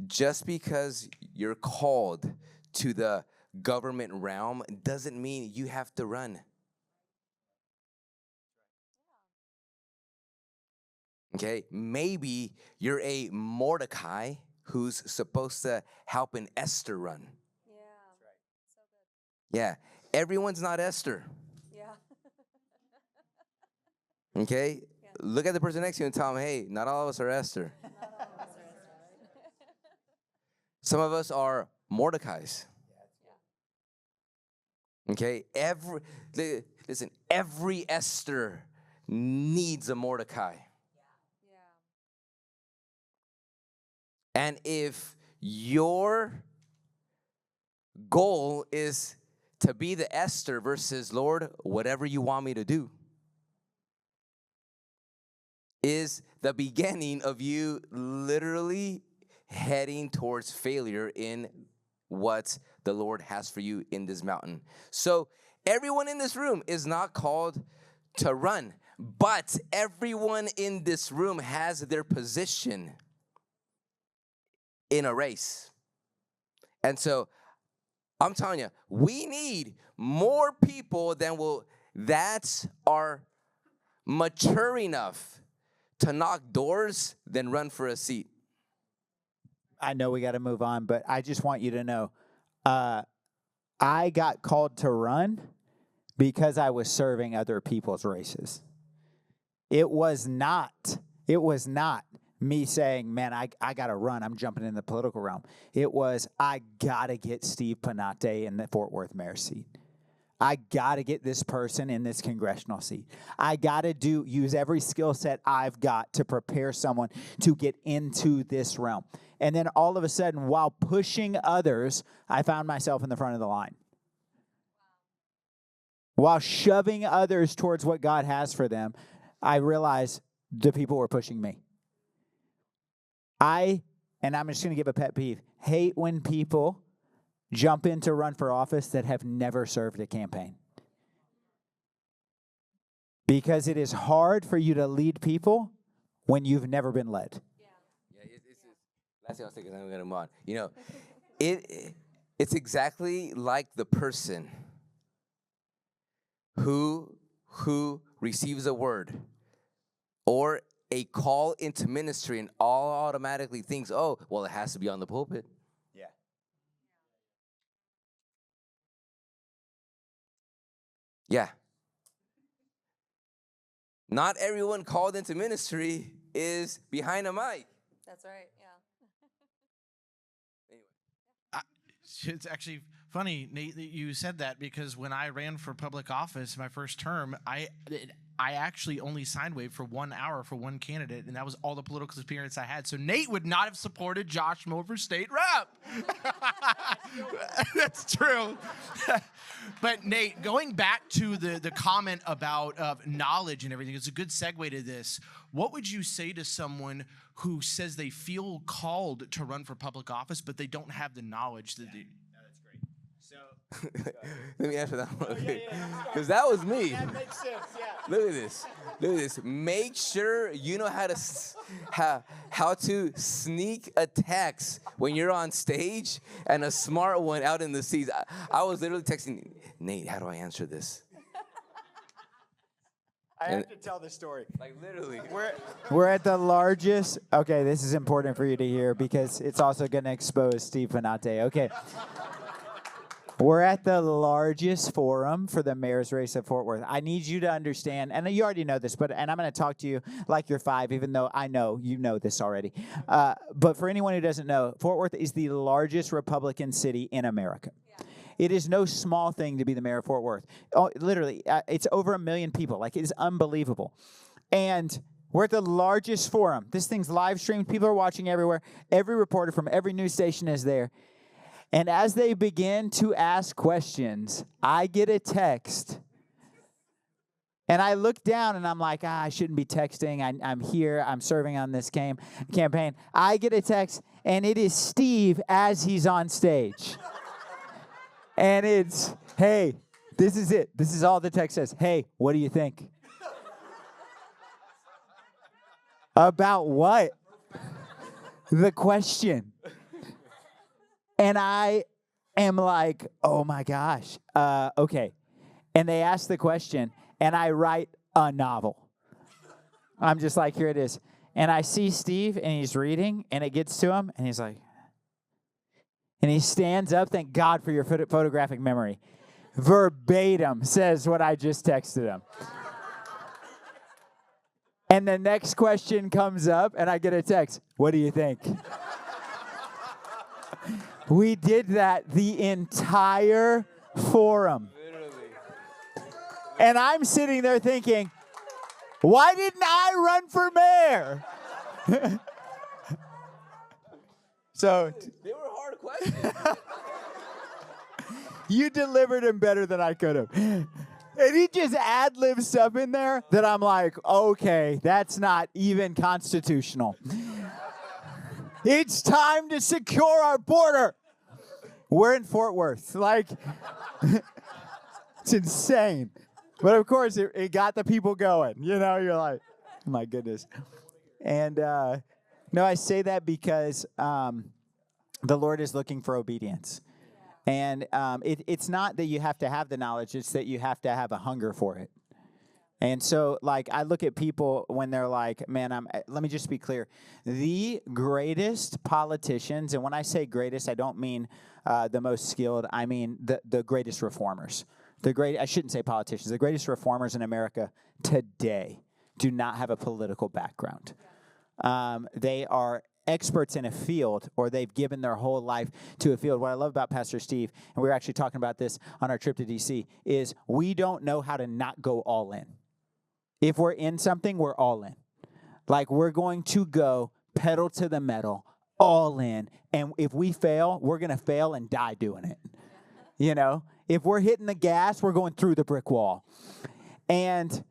just because you're called to the government realm doesn't mean you have to run. Okay, maybe you're a Mordecai who's supposed to help an Esther run. Yeah. So good. Yeah, everyone's not Esther. Yeah. Okay, look at the person next to you and tell them, hey, not all of us are Esther. Not all of us are Esther, right? Some of us are Mordecais. Okay, listen, every Esther needs a Mordecai. Yeah. And if your goal is to be the Esther versus, Lord, whatever you want me to do, is the beginning of you literally heading towards failure in what the Lord has for you in this mountain. So everyone in this room is not called to run, but everyone in this room has their position in a race. And so I'm telling you, we need more people that are mature enough to knock doors than run for a seat. I know we got to move on, but I just want you to know, I got called to run because I was serving other people's races. It was not me saying, man, I got to run. I'm jumping in the political realm. It was, I got to get Steve Penate in the Fort Worth mayor's seat. I got to get this person in this congressional seat. I got to use every skill set I've got to prepare someone to get into this realm. And then all of a sudden, while pushing others, I found myself in the front of the line. While shoving others towards what God has for them, I realized the people were pushing me. And I'm just going to give a pet peeve, hate when people jump in to run for office that have never served a campaign. Because it is hard for you to lead people when you've never been led. Last thing I was thinking, I'm going to move on. You know, it's exactly like the person who receives a word or a call into ministry and all automatically thinks, oh, well, it has to be on the pulpit. Yeah. Yeah. Not everyone called into ministry is behind a mic. That's right. Yeah. It's actually funny, Nate, that you said that, because when I ran for public office my first term, I actually only signed waived for 1 hour for one candidate, and that was all the political experience I had. So Nate would not have supported Josh Moore for state rep. That's true. But Nate, going back to the comment about knowledge and everything, it's a good segue to this. What would you say to someone who says they feel called to run for public office, but they don't have the knowledge that they... That's great. So, Let me answer that one. Because that was me. that makes sense, yeah. Look at this. Look at this. Make sure you know how to sneak a text when you're on stage, and a smart one out in the seats. I was literally texting Nate, how do I answer this? I have to tell the story. Like literally. We're at the largest. Okay, this is important for you to hear because it's also going to expose Steve Penate. Okay. We're at the largest forum for the mayor's race of Fort Worth. I need you to understand, and you already know this, and I'm going to talk to you like you're 5, even though I know you know this already. But for anyone who doesn't know, Fort Worth is the largest Republican city in America. Yeah. It is no small thing to be the mayor of Fort Worth. Oh, literally, it's over 1 million people. Like, it is unbelievable. And We're at the largest forum. This thing's live streamed. People are watching everywhere. Every reporter from every news station is there. And as they begin to ask questions, I get a text. And I look down and I'm like, I shouldn't be texting. I'm here. I'm serving on this campaign. I get a text, and it is Steve as he's on stage. And it's, hey, this is it. This is all the text says. Hey, what do you think? About what? The question. And I am like, oh my gosh, okay. And they ask the question, and I write a novel. I'm just like, here it is. And I see Steve, and he's reading, and it gets to him, and he's like, and he stands up, thank God for your photographic memory. Verbatim says what I just texted him. And the next question comes up, and I get a text, what do you think? We did that the entire forum. And I'm sitting there thinking, why didn't I run for mayor? So They were hard questions. you delivered him better than I could have. And he just ad-libs stuff in there that I'm like, okay, that's not even constitutional. It's time to secure our border. We're in Fort Worth. Like, it's insane. But of course, it got the people going. You know, you're like, oh my goodness. And no, I say that because the Lord is looking for obedience. And it's not that you have to have the knowledge, it's that you have to have a hunger for it. And so, like, I look at people when they're like, man, let me just be clear. The greatest politicians, and when I say greatest, I don't mean the most skilled, I mean the greatest reformers. I shouldn't say politicians. The greatest reformers in America today do not have a political background. They are experts in a field, or they've given their whole life to a field. What I love about Pastor Steve, and we were actually talking about this on our trip to D.C., is we don't know how to not go all in. If we're in something, we're all in. Like, we're going to go pedal to the metal, all in. And if we fail, we're going to fail and die doing it. You know? If we're hitting the gas, we're going through the brick wall. And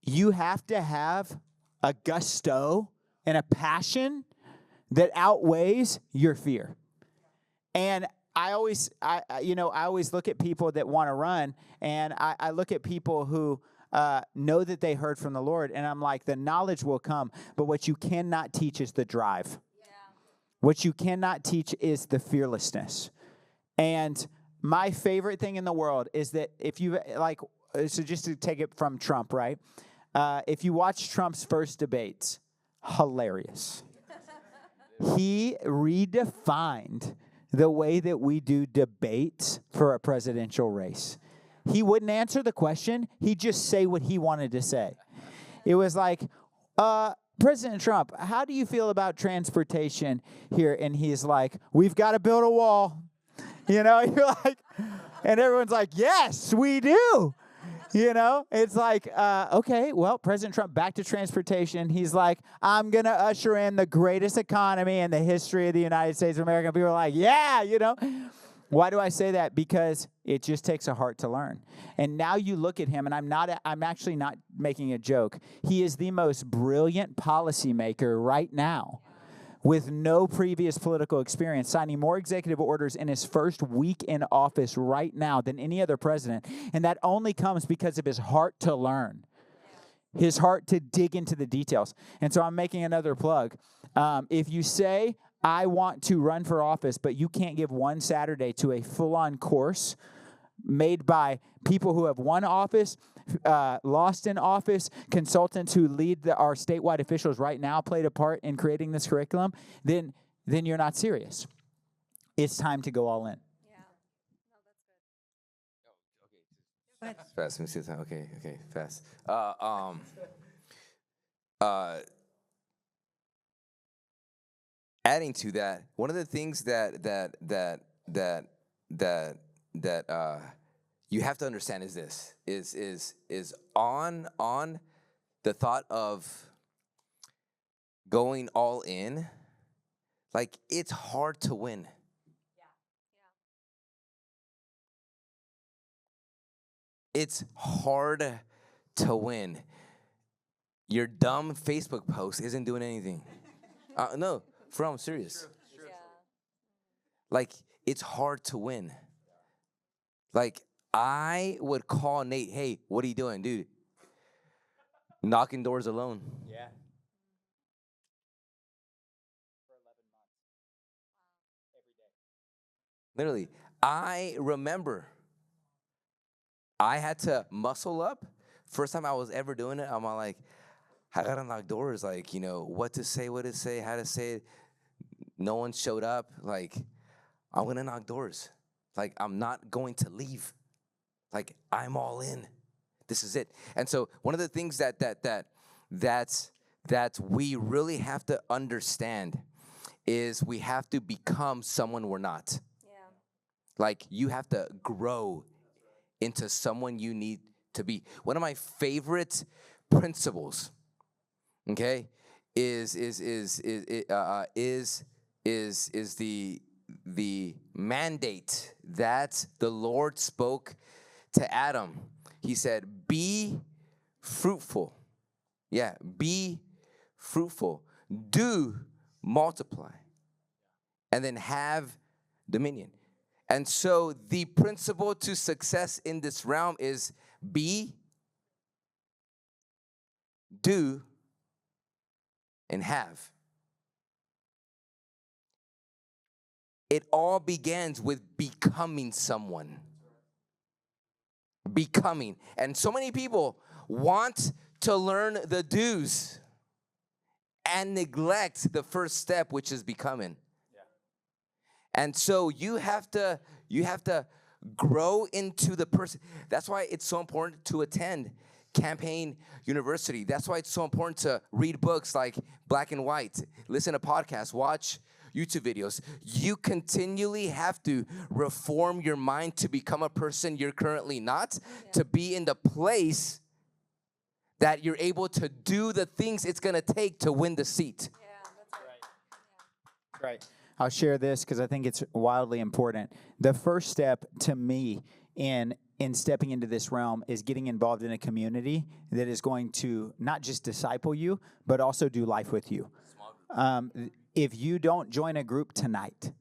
you have to have a gusto and a passion that outweighs your fear. And I always look at people that want to run, and I look at people who know that they heard from the Lord, and I'm like, the knowledge will come, but what you cannot teach is the drive. Yeah. What you cannot teach is the fearlessness. And my favorite thing in the world is that if you, like, so just to take it from Trump, right? If you watch Trump's first debates, hilarious. He redefined the way that we do debates for a presidential race. He wouldn't answer the question. He'd just say what he wanted to say. It was like, President Trump, how do you feel about transportation here? And he's like, we've got to build a wall. You know, you're like, and everyone's like, yes, we do. You know, it's like, okay, well, President Trump, back to transportation. He's like, I'm going to usher in the greatest economy in the history of the United States of America. People are like, yeah, you know. Why do I say that? Because it just takes a heart to learn. And now you look at him, and I'm actually not making a joke. He is the most brilliant policymaker right now, with no previous political experience, signing more executive orders in his first week in office right now than any other president. And that only comes because of his heart to learn, his heart to dig into the details. And so I'm making another plug. If you say, I want to run for office, but you can't give one Saturday to a full-on course made by people who have won office, lost in office, consultants who lead our statewide officials right now played a part in creating this curriculum, then you're not serious. It's time to go all in. Yeah. No, that's good. Go ahead. Fast. Let me see the time. Okay, fast. Adding to that, one of the things that you have to understand is this: is on the thought of going all in, like it's hard to win. It's hard to win. Your dumb Facebook post isn't doing anything. No, I'm serious. Like, it's hard to win. Like, I would call Nate, hey, what are you doing, dude? Knocking doors alone. Yeah. Literally, I remember I had to muscle up. First time I was ever doing it, I'm all like, I gotta knock doors, like, what to say, how to say it. No one showed up. Like, I'm gonna knock doors. Like, I'm not going to leave. Like, I'm all in. This is it. And so one of the things that we really have to understand is we have to become someone we're not. Yeah. Like, you have to grow into someone you need to be. One of my favorite principles, okay, is the mandate that the Lord spoke to Adam. He said, be fruitful. Yeah, be fruitful. Do multiply. And then have dominion. And so the principle to success in this realm is be, do, and have. It all begins with becoming someone. Becoming. And so many people want to learn the do's and neglect the first step, which is becoming. Yeah. And so you have to grow into the person. That's why it's so important to attend Campaign University. That's why it's so important to read books like Black and White, listen to podcasts, watch YouTube videos. You continually have to reform your mind to become a person you're currently not, to be in the place that you're able to do the things it's going to take to win the seat. Yeah, that's right. Right. I'll share this because I think it's wildly important. The first step to me in stepping into this realm is getting involved in a community that is going to not just disciple you, but also do life with you. If you don't join a group tonight,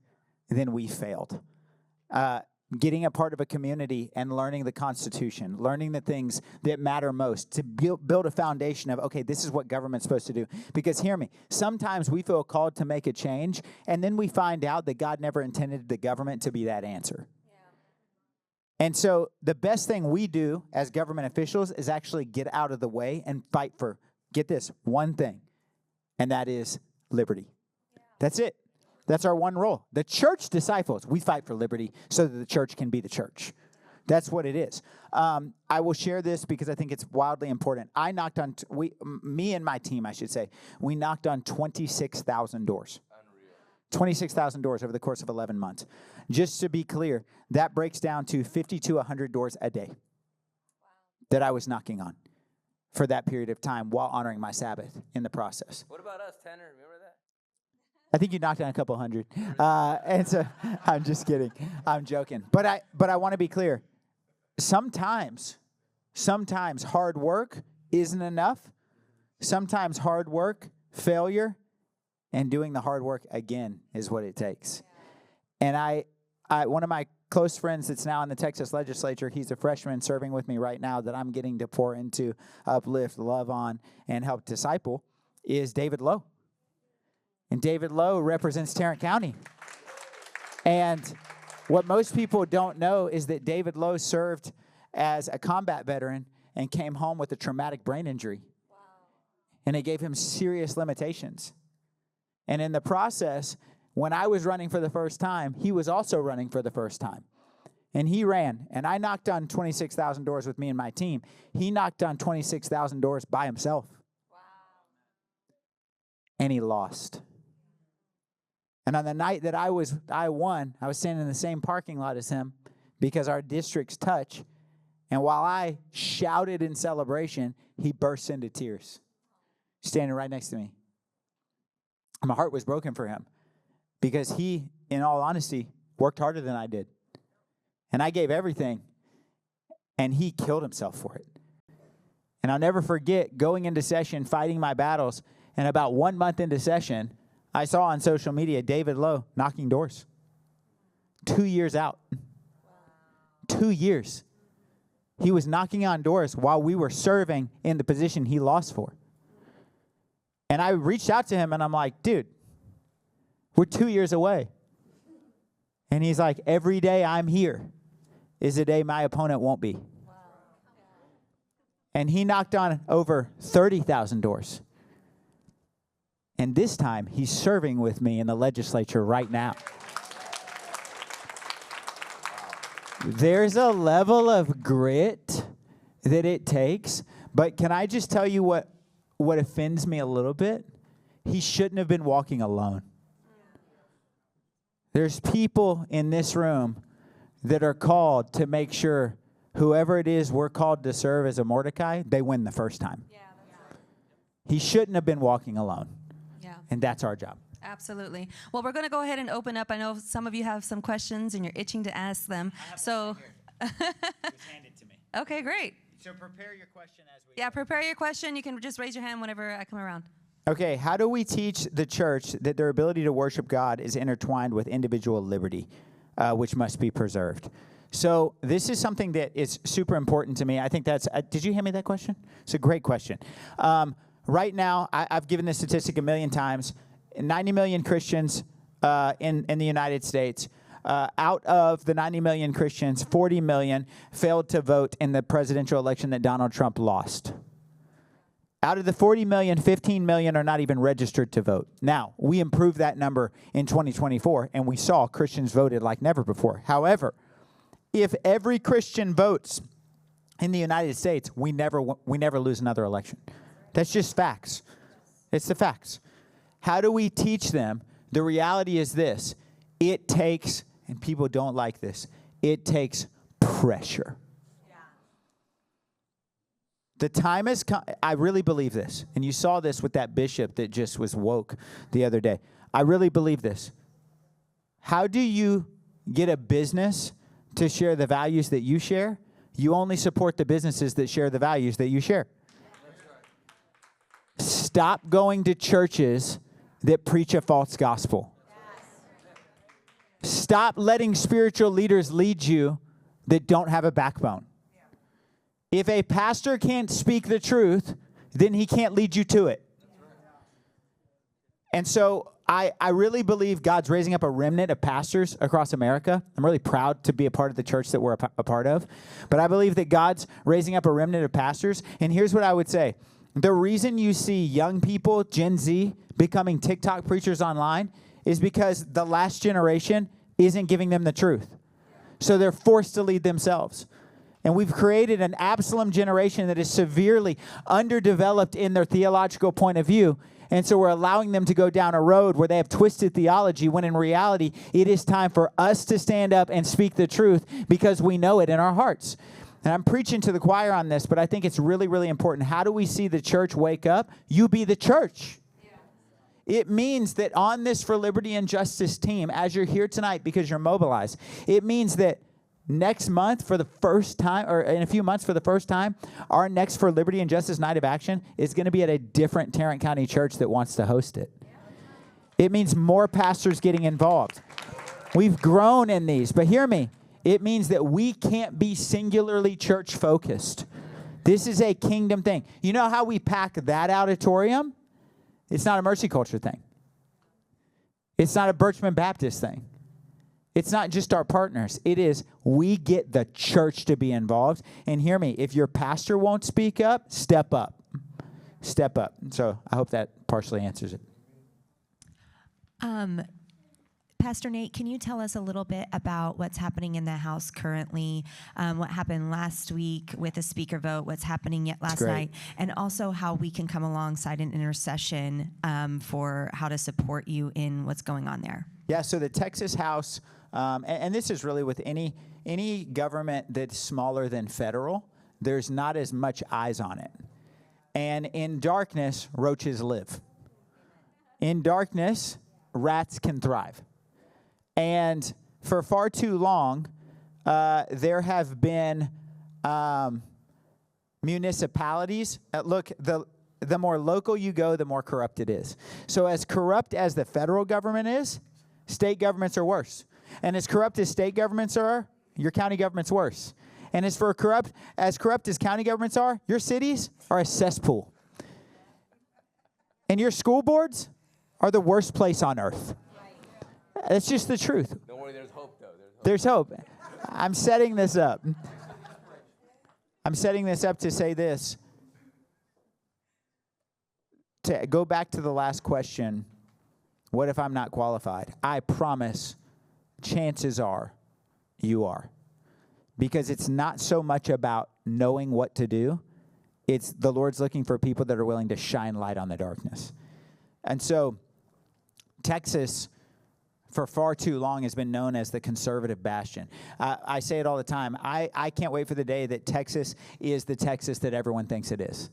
then we failed. Getting a part of a community and learning the Constitution, learning the things that matter most, to build a foundation of, okay, this is what government's supposed to do. Because hear me, sometimes we feel called to make a change, and then we find out that God never intended the government to be that answer. Yeah. And so the best thing we do as government officials is actually get out of the way and fight for, get this, one thing, and that is liberty. Yeah. That's it. That's our one role. The church disciples, we fight for liberty so that the church can be the church. That's what it is. I will share this because I think it's wildly important. I knocked on, me and my team, I should say, we knocked on 26,000 doors. Unreal. 26,000 doors over the course of 11 months. Just to be clear, that breaks down to 50 to 100 doors a day that I was knocking on for that period of time while honoring my Sabbath in the process. What about us, Tanner? Remember that? I think you knocked on a couple hundred. And so I'm just kidding. I'm joking. But I want to be clear. Sometimes hard work isn't enough. Sometimes hard work, failure, and doing the hard work again is what it takes. And I one of my close friends that's now in the Texas legislature, he's a freshman serving with me right now that I'm getting to pour into, uplift, love on, and help disciple, is David Lowe. And David Lowe represents Tarrant County. And what most people don't know is that David Lowe served as a combat veteran and came home with a traumatic brain injury. Wow. And it gave him serious limitations. And in the process, when I was running for the first time, he was also running for the first time. And he ran. And I knocked on 26,000 doors with me and my team. He knocked on 26,000 doors by himself. Wow. And he lost. And on the night that I won, I was standing in the same parking lot as him because our districts touch. And while I shouted in celebration, he burst into tears, standing right next to me. My heart was broken for him because he, in all honesty, worked harder than I did. And I gave everything, and he killed himself for it. And I'll never forget going into session, fighting my battles, and about 1 month into session, I saw on social media David Lowe knocking doors. 2 years out. 2 years. He was knocking on doors while we were serving in the position he lost for. And I reached out to him, and I'm like, dude, we're 2 years away. And he's like, every day I'm here is a day my opponent won't be. And he knocked on over 30,000 doors. And this time, he's serving with me in the legislature right now. There's a level of grit that it takes. But can I just tell you what offends me a little bit? He shouldn't have been walking alone. There's people in this room that are called to make sure whoever it is we're called to serve as a Mordecai, they win the first time. Yeah, that's right. He shouldn't have been walking alone. Yeah. And that's our job. Absolutely. Well, we're going to go ahead and open up. I know some of you have some questions and you're itching to ask them. So Just hand it to me. Okay, great. So prepare your question as we go. Prepare your question. You can just raise your hand whenever I come around. Okay, how do we teach the church that their ability to worship God is intertwined with individual liberty, which must be preserved? So this is something that is super important to me. I think that's, did you hand me that question? It's a great question. Right now, I've given this statistic a million times, 90 million Christians in the United States. Out of the 90 million Christians, 40 million failed to vote in the presidential election that Donald Trump lost. Out of the 40 million, 15 million are not even registered to vote. Now, we improved that number in 2024, and we saw Christians voted like never before. However, if every Christian votes in the United States, we never lose another election. That's just facts. It's the facts. How do we teach them? The reality is this. It takes, and people don't like this, it takes pressure. The time has come. I really believe this. And you saw this with that bishop that just was woke the other day. I really believe this. How do you get a business to share the values that you share? You only support the businesses that share the values that you share. Stop going to churches that preach a false gospel. Stop letting spiritual leaders lead you that don't have a backbone. If a pastor can't speak the truth, then he can't lead you to it. And so I really believe God's raising up a remnant of pastors across America. I'm really proud to be a part of the church that we're a part of. But I believe that God's raising up a remnant of pastors. And here's what I would say. The reason you see young people, Gen Z, becoming TikTok preachers online is because the last generation isn't giving them the truth. So they're forced to lead themselves. And we've created an Absalom generation that is severely underdeveloped in their theological point of view. And so we're allowing them to go down a road where they have twisted theology, when in reality, it is time for us to stand up and speak the truth because we know it in our hearts. And I'm preaching to the choir on this, but I think it's really, really important. How do we see the church wake up? You be the church. It means that on this For Liberty and Justice team, as you're here tonight because you're mobilized, it means that next month for the first time, or in a few months for the first time, our next For Liberty and Justice Night of Action is going to be at a different Tarrant County church that wants to host it. It means more pastors getting involved. We've grown in these, but hear me. It means that we can't be singularly church focused. This is a kingdom thing. You know how we pack that auditorium? It's not a Mercy Culture thing. It's not a Birchman Baptist thing. It's not just our partners. It is we get the church to be involved. And hear me, if your pastor won't speak up, step up. Step up. So I hope that partially answers it. Pastor Nate, can you tell us a little bit about what's happening in the House currently, what happened last week with the speaker vote, what's happening yet last night, and also how we can come alongside an intercession for how to support you in what's going on there? Yeah, so the Texas House, and this is really with any government that's smaller than federal, there's not as much eyes on it. And in darkness, roaches live. In darkness, rats can thrive. And for far too long, there have been municipalities. Look, the more local you go, the more corrupt it is. So as corrupt as the federal government is, state governments are worse. And as corrupt as state governments are, your county government's worse. And as corrupt as county governments are, your cities are a cesspool. And your school boards are the worst place on earth. That's just the truth. Don't worry, there's hope, though. There's hope. I'm setting this up. I'm setting this up to say this. To go back to the last question, what if I'm not qualified? I promise, chances are you are. Because it's not so much about knowing what to do. It's the Lord's looking for people that are willing to shine light on the darkness. And so Texas, for far too long, has been known as the conservative bastion. I say it all the time. I can't wait for the day that Texas is the Texas that everyone thinks it is.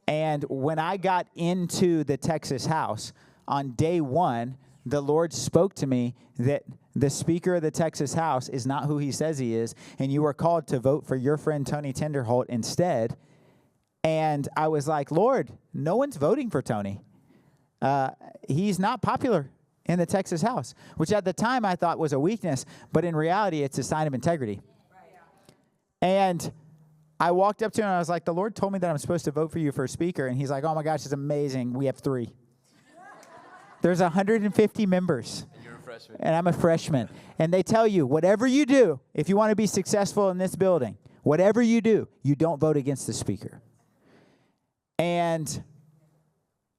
And when I got into the Texas House, on day one, the Lord spoke to me that the Speaker of the Texas House is not who he says he is, and you are called to vote for your friend Tony Tinderholt instead. And I was like, Lord, no one's voting for Tony. He's not popular in the Texas House, which at the time I thought was a weakness, but in reality, it's a sign of integrity. And I walked up to him and I was like, the Lord told me that I'm supposed to vote for you for Speaker. And he's like, oh my gosh, it's amazing. We have 3. There's 150 members. And you're a freshman. And I'm a freshman. And they tell you, whatever you do, if you want to be successful in this building, whatever you do, you don't vote against the Speaker. And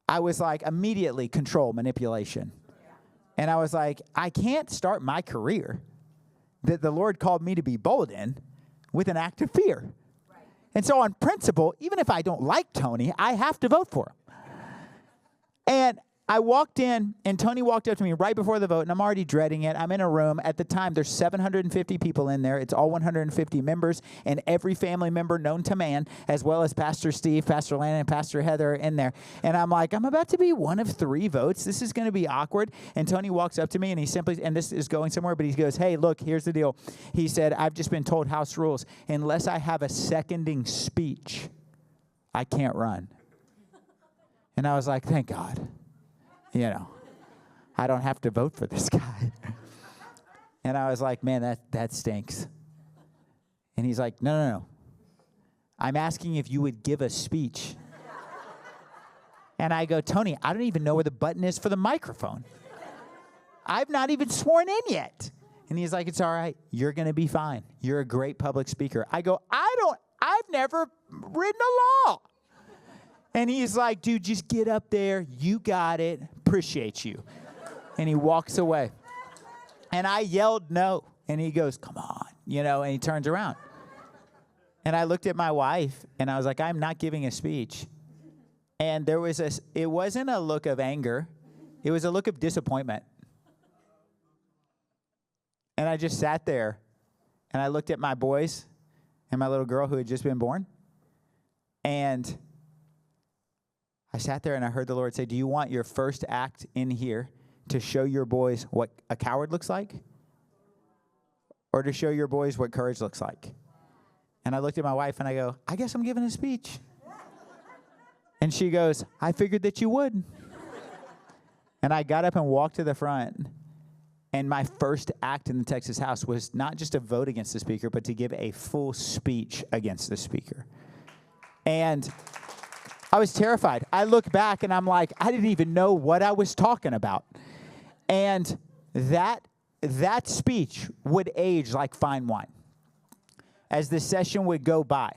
I was like, immediately control, manipulation. And I was like, I can't start my career that the Lord called me to be bold in with an act of fear. Right. And so on principle, even if I don't like Tony, I have to vote for him. And I walked in, and Tony walked up to me right before the vote, and I'm already dreading it. I'm in a room. At the time, there's 750 people in there. It's all 150 members, and every family member known to man, as well as Pastor Steve, Pastor Landon, and Pastor Heather are in there. And I'm like, I'm about to be one of 3 votes. This is going to be awkward. And Tony walks up to me, and he simply, and this is going somewhere, but he goes, hey, look, here's the deal. He said, I've just been told house rules. Unless I have a seconding speech, I can't run. And I was like, thank God. You know, I don't have to vote for this guy. And I was like, man, that stinks. And he's like, no. I'm asking if you would give a speech. And I go, Tony, I don't even know where the button is for the microphone. I've not even sworn in yet. And he's like, it's all right. You're going to be fine. You're a great public speaker. I go, I've never written a law. And he's like, dude, just get up there. You got it. Appreciate you. And he walks away. And I yelled no. And he goes, come on. You know, and he turns around. And I looked at my wife, and I was like, I'm not giving a speech. And it wasn't a look of anger. It was a look of disappointment. And I just sat there, and I looked at my boys and my little girl who had just been born. And I sat there and I heard the Lord say, do you want your first act in here to show your boys what a coward looks like? Or to show your boys what courage looks like? And I looked at my wife and I go, I guess I'm giving a speech. And she goes, I figured that you would. And I got up and walked to the front. And my first act in the Texas House was not just to vote against the Speaker, but to give a full speech against the Speaker. And I was terrified. I look back and I'm like, I didn't even know what I was talking about. And that speech would age like fine wine as the session would go by.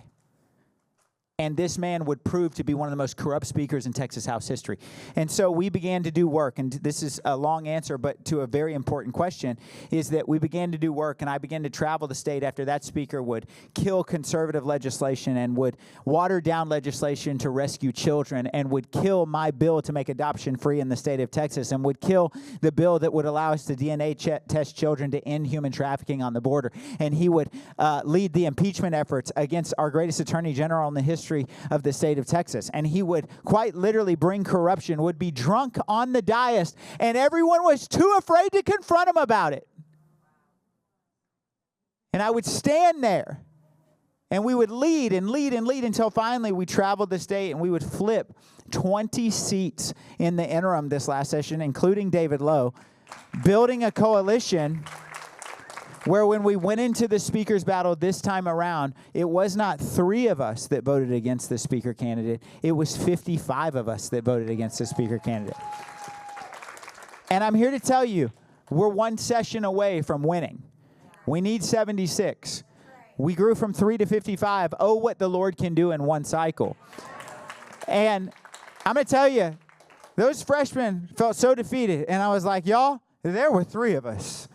And this man would prove to be one of the most corrupt speakers in Texas House history. And so we began to do work, and this is a long answer, but to a very important question, is that we began to do work, and I began to travel the state after that speaker would kill conservative legislation and would water down legislation to rescue children and would kill my bill to make adoption free in the state of Texas and would kill the bill that would allow us to DNA test children to end human trafficking on the border. And he would lead the impeachment efforts against our greatest attorney general in the history history of the state of Texas. And he would quite literally bring corruption, would be drunk on the dais, and everyone was too afraid to confront him about it. And I would stand there, and we would lead and lead and lead until finally we traveled the state, and we would flip 20 seats in the interim this last session, including David Lowe, building a coalition where when we went into the speaker's battle this time around, it was not 3 of us that voted against the speaker candidate. It was 55 of us that voted against the speaker candidate. And I'm here to tell you, we're 1 session away from winning. We need 76. We grew from 3 to 55. Oh, what the Lord can do in 1 cycle. And I'm going to tell you, those freshmen felt so defeated. And I was like, y'all, there were 3 of us.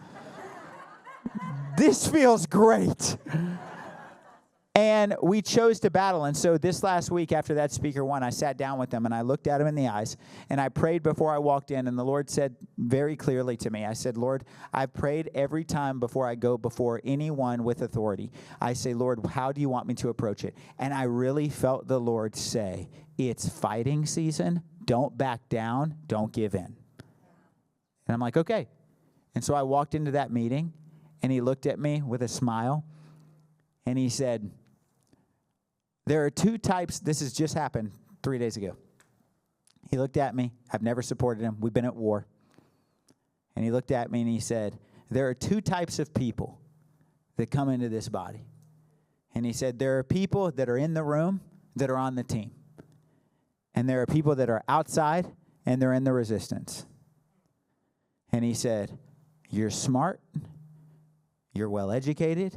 This feels great. And we chose to battle. And so this last week after that speaker won, I sat down with them and I looked at him in the eyes and I prayed before I walked in. And the Lord said very clearly to me, I said, Lord, I've prayed every time before I go before anyone with authority. I say, Lord, how do you want me to approach it? And I really felt the Lord say, it's fighting season. Don't back down. Don't give in. And I'm like, okay. And so I walked into that meeting and he looked at me with a smile and he said, there are 2 types. This has just happened 3 days ago. He looked at me. I've never supported him. We've been at war. And he looked at me and he said, there are 2 types of people that come into this body. And he said, there are people that are in the room that are on the team. And there are people that are outside and they're in the resistance. And he said, you're smart. You're well educated.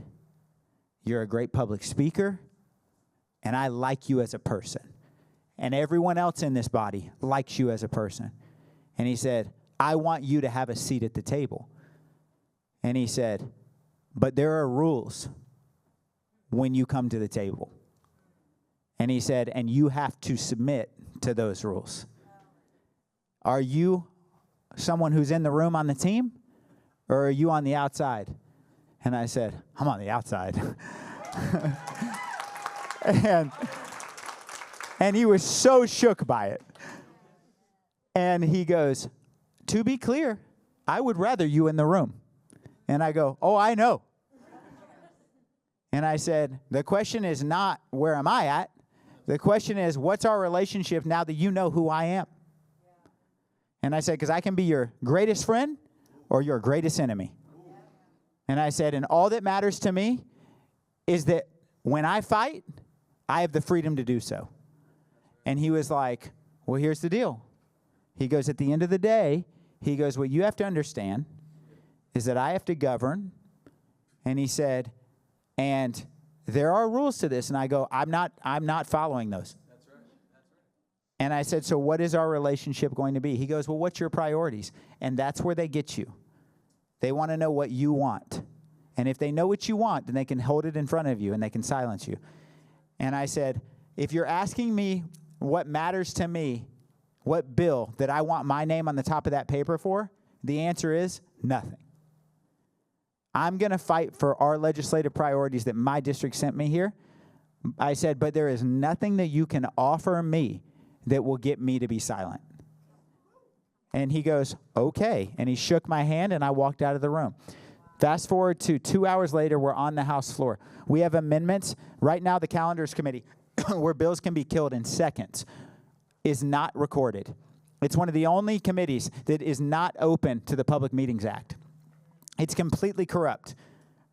You're a great public speaker. And I like you as a person. And everyone else in this body likes you as a person. And he said, I want you to have a seat at the table. And he said, but there are rules when you come to the table. And he said, and you have to submit to those rules. Are you someone who's in the room on the team? Or are you on the outside? And I said, I'm on the outside. And he was so shook by it. And he goes, to be clear, I would rather you in the room. And I go, oh, I know. And I said, the question is not where am I at? The question is, what's our relationship now that you know who I am? And I said, because I can be your greatest friend or your greatest enemy. And I said, and all that matters to me is that when I fight, I have the freedom to do so. And he was like, well, here's the deal. He goes, at the end of the day, he goes, what you have to understand is that I have to govern. And he said, and there are rules to this. And I go, I'm not following those. That's right. And I said, so what is our relationship going to be? He goes, well, what's your priorities? And that's where they get you. They want to know what you want. And if they know what you want, then they can hold it in front of you and they can silence you. And I said, if you're asking me what matters to me, what bill that I want my name on the top of that paper for, the answer is nothing. I'm going to fight for our legislative priorities that my district sent me here. I said, but there is nothing that you can offer me that will get me to be silent. And he goes, okay. And he shook my hand, and I walked out of the room. Fast forward to 2 hours later, we're on the House floor. We have amendments. Right now, the Calendars Committee, where bills can be killed in seconds, is not recorded. It's one of the only committees that is not open to the Public Meetings Act. It's completely corrupt.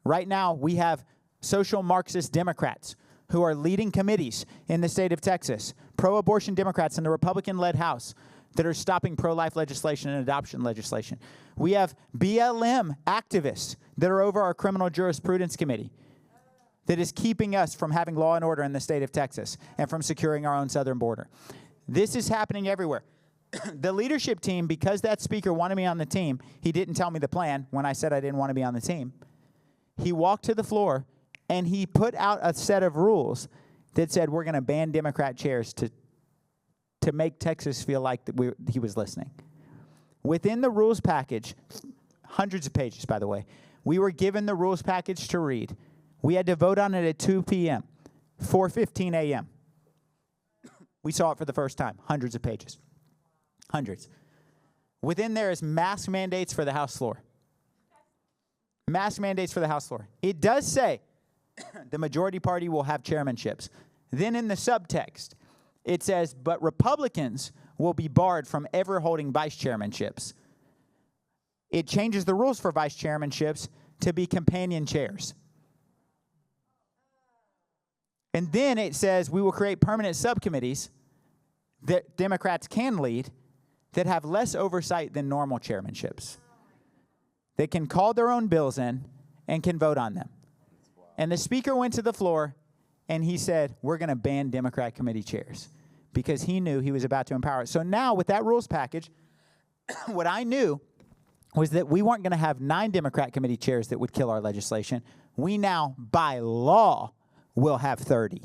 Right now, we have social Marxist Democrats who are leading committees in the state of Texas, pro-abortion Democrats in the Republican-led House, that are stopping pro-life legislation and adoption legislation. We have BLM activists that are over our criminal jurisprudence committee that is keeping us from having law and order in the state of Texas and from securing our own southern border. This is happening everywhere. The leadership team, because that speaker wanted me on the team, he didn't tell me the plan when I said I didn't want to be on the team. He walked to the floor and he put out a set of rules that said we're going to ban Democrat chairs to make Texas feel like he was listening. Within the rules package, hundreds of pages, by the way, we were given the rules package to read. We had to vote on it at 2 p.m., 4:15 a.m. We saw it for the first time, hundreds of pages. Hundreds. Within there is mask mandates for the House floor. Mask mandates for the House floor. It does say the majority party will have chairmanships. Then in the subtext, it says, but Republicans will be barred from ever holding vice chairmanships. It changes the rules for vice chairmanships to be companion chairs. And then it says we will create permanent subcommittees that Democrats can lead that have less oversight than normal chairmanships. They can call their own bills in and can vote on them. And the speaker went to the floor and he said, we're going to ban Democrat committee chairs because he knew he was about to empower it. So now with that rules package, what I knew was that we weren't going to have 9 Democrat committee chairs that would kill our legislation. We now, by law, will have 30.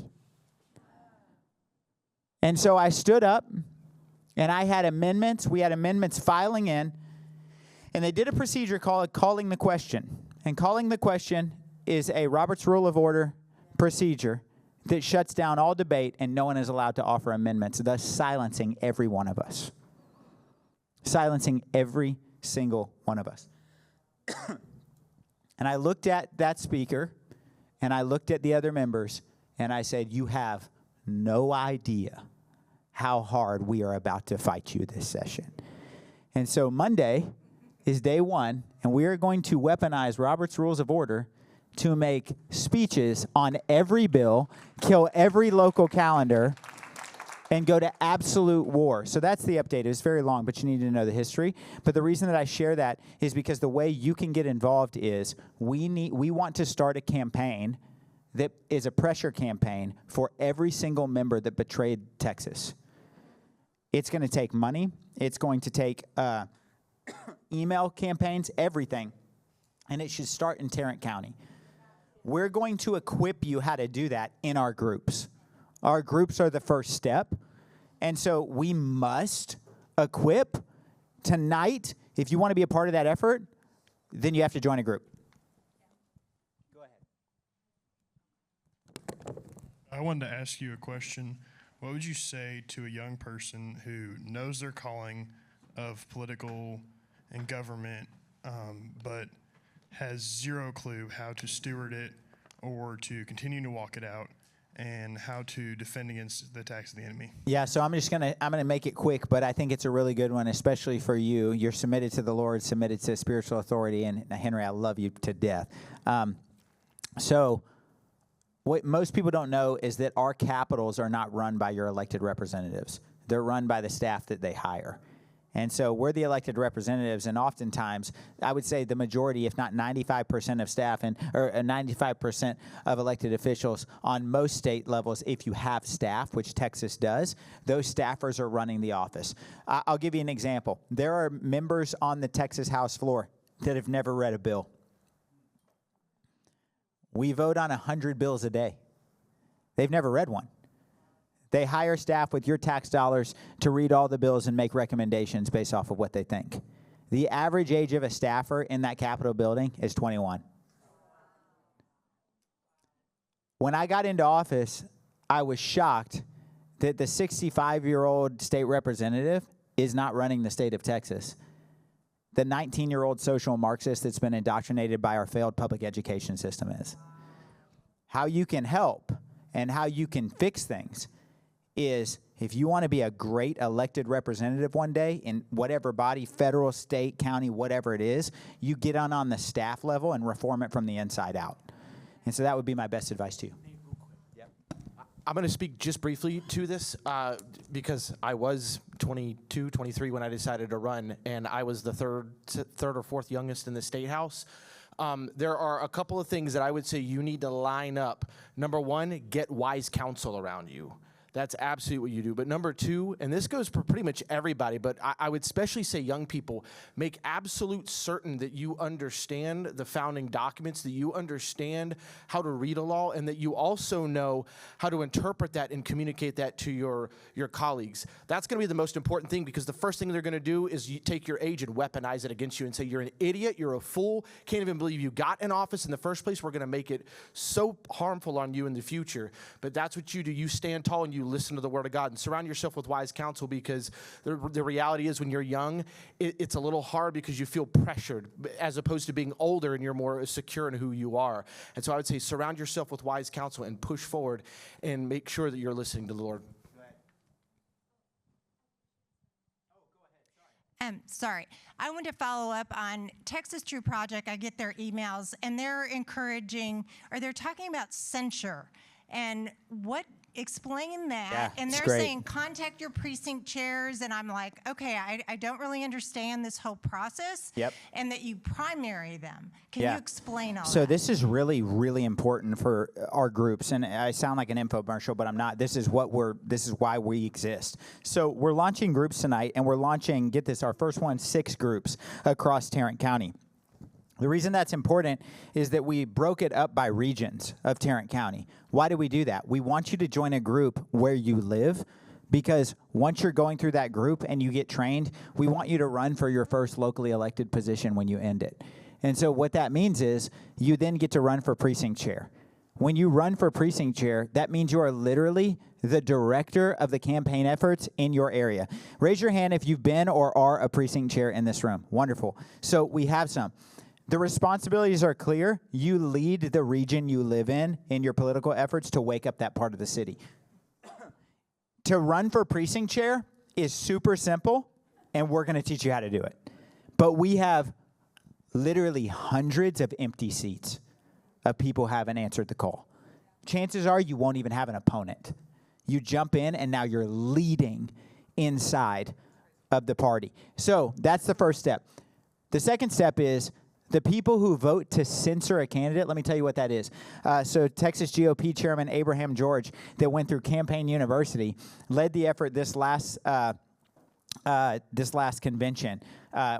And so I stood up and I had amendments. We had amendments filing in. And they did a procedure called calling the question. And calling the question is a Robert's Rule of Order procedure that shuts down all debate and no one is allowed to offer amendments, thus silencing every one of us. Silencing every single one of us. And I looked at that speaker and I looked at the other members and I said, you have no idea how hard we are about to fight you this session. And so Monday is day 1, and we are going to weaponize Robert's Rules of Order to make speeches on every bill, kill every local calendar, and go to absolute war. So that's the update. It's very long, but you need to know the history. But the reason that I share that is because the way you can get involved is we want to start a campaign that is a pressure campaign for every single member that betrayed Texas. It's going to take money. It's going to take email campaigns, everything. And it should start in Tarrant County. We're going to equip you how to do that in our groups. Our groups are the first step. And so we must equip tonight. If you want to be a part of that effort, then you have to join a group. Go ahead. I wanted to ask you a question. What would you say to a young person who knows their calling of political and government, but has zero clue how to steward it or to continue to walk it out and how to defend against the attacks of the enemy? Yeah, so I'm gonna make it quick, but I think it's a really good one, especially for you. You're submitted to the Lord, submitted to spiritual authority, and Henry, I love you to death. So what most people don't know is that our capitals are not run by your elected representatives. They're run by the staff that they hire. And so we're the elected representatives, and oftentimes, I would say the majority, if not 95% of staff or 95% of elected officials on most state levels, if you have staff, which Texas does, those staffers are running the office. I'll give you an example. There are members on the Texas House floor that have never read a bill. We vote on 100 bills a day. They've never read one. They hire staff with your tax dollars to read all the bills and make recommendations based off of what they think. The average age of a staffer in that Capitol building is 21. When I got into office, I was shocked that the 65-year-old state representative is not running the state of Texas. The 19-year-old social Marxist that's been indoctrinated by our failed public education system is. How you can help and how you can fix things is if you want to be a great elected representative one day in whatever body, federal, state, county, whatever it is, you get on the staff level and reform it from the inside out. And so that would be my best advice to you. I'm going to speak just briefly to this because I was 22, 23 when I decided to run, and I was the third or fourth youngest in the state house. There are a couple of things that I would say you need to line up. Number one, get wise counsel around you. That's absolutely what you do. But number two, and this goes for pretty much everybody, but I would especially say young people, make absolute certain that you understand the founding documents, that you understand how to read a law, and that you also know how to interpret that and communicate that to your colleagues. That's going to be the most important thing, because the first thing they're going to do is you take your age and weaponize it against you and say you're an idiot, you're a fool, can't even believe you got in office in the first place. We're going to make it so harmful on you in the future. But that's what you do. You stand tall and you you listen to the Word of God, and surround yourself with wise counsel, because the reality is when you're young, it's a little hard because you feel pressured as opposed to being older and you're more secure in who you are. And so I would say surround yourself with wise counsel and push forward and make sure that you're listening to the Lord. Sorry. I want to follow up on Texas True Project. I get their emails, and they're encouraging, or they're talking about censure. And explain that. Yeah, and it's they're great. saying contact your precinct chairs. And I'm like, okay, I don't really understand this whole process. Yep. And that you primary them. Can Yeah. you explain all So that? this is really, really important for our groups, and I sound like an infomercial, but I'm not. This is why we exist. So we're launching groups tonight, and we're launching, get this, our first one, 6 groups across Tarrant County. The reason that's important is that we broke it up by regions of Tarrant County. Why do we do that? We want you to join a group where you live, because once you're going through that group and you get trained, we want you to run for your first locally elected position when you end it. And so what that means is you then get to run for precinct chair. When you run for precinct chair, that means you are literally the director of the campaign efforts in your area. Raise your hand if you've been or are a precinct chair in this room. Wonderful. So we have some. The responsibilities are clear. You lead the region you live in your political efforts to wake up that part of the city. To run for precinct chair is super simple, and we're going to teach you how to do it. But we have literally hundreds of empty seats of people who haven't answered the call. Chances are you won't even have an opponent. You jump in, and now you're leading inside of the party. So that's the first step. The second step is the people who vote to censor a candidate. Let me tell you what that is. So Texas GOP Chairman Abraham George, that went through Campaign University, led the effort this last convention.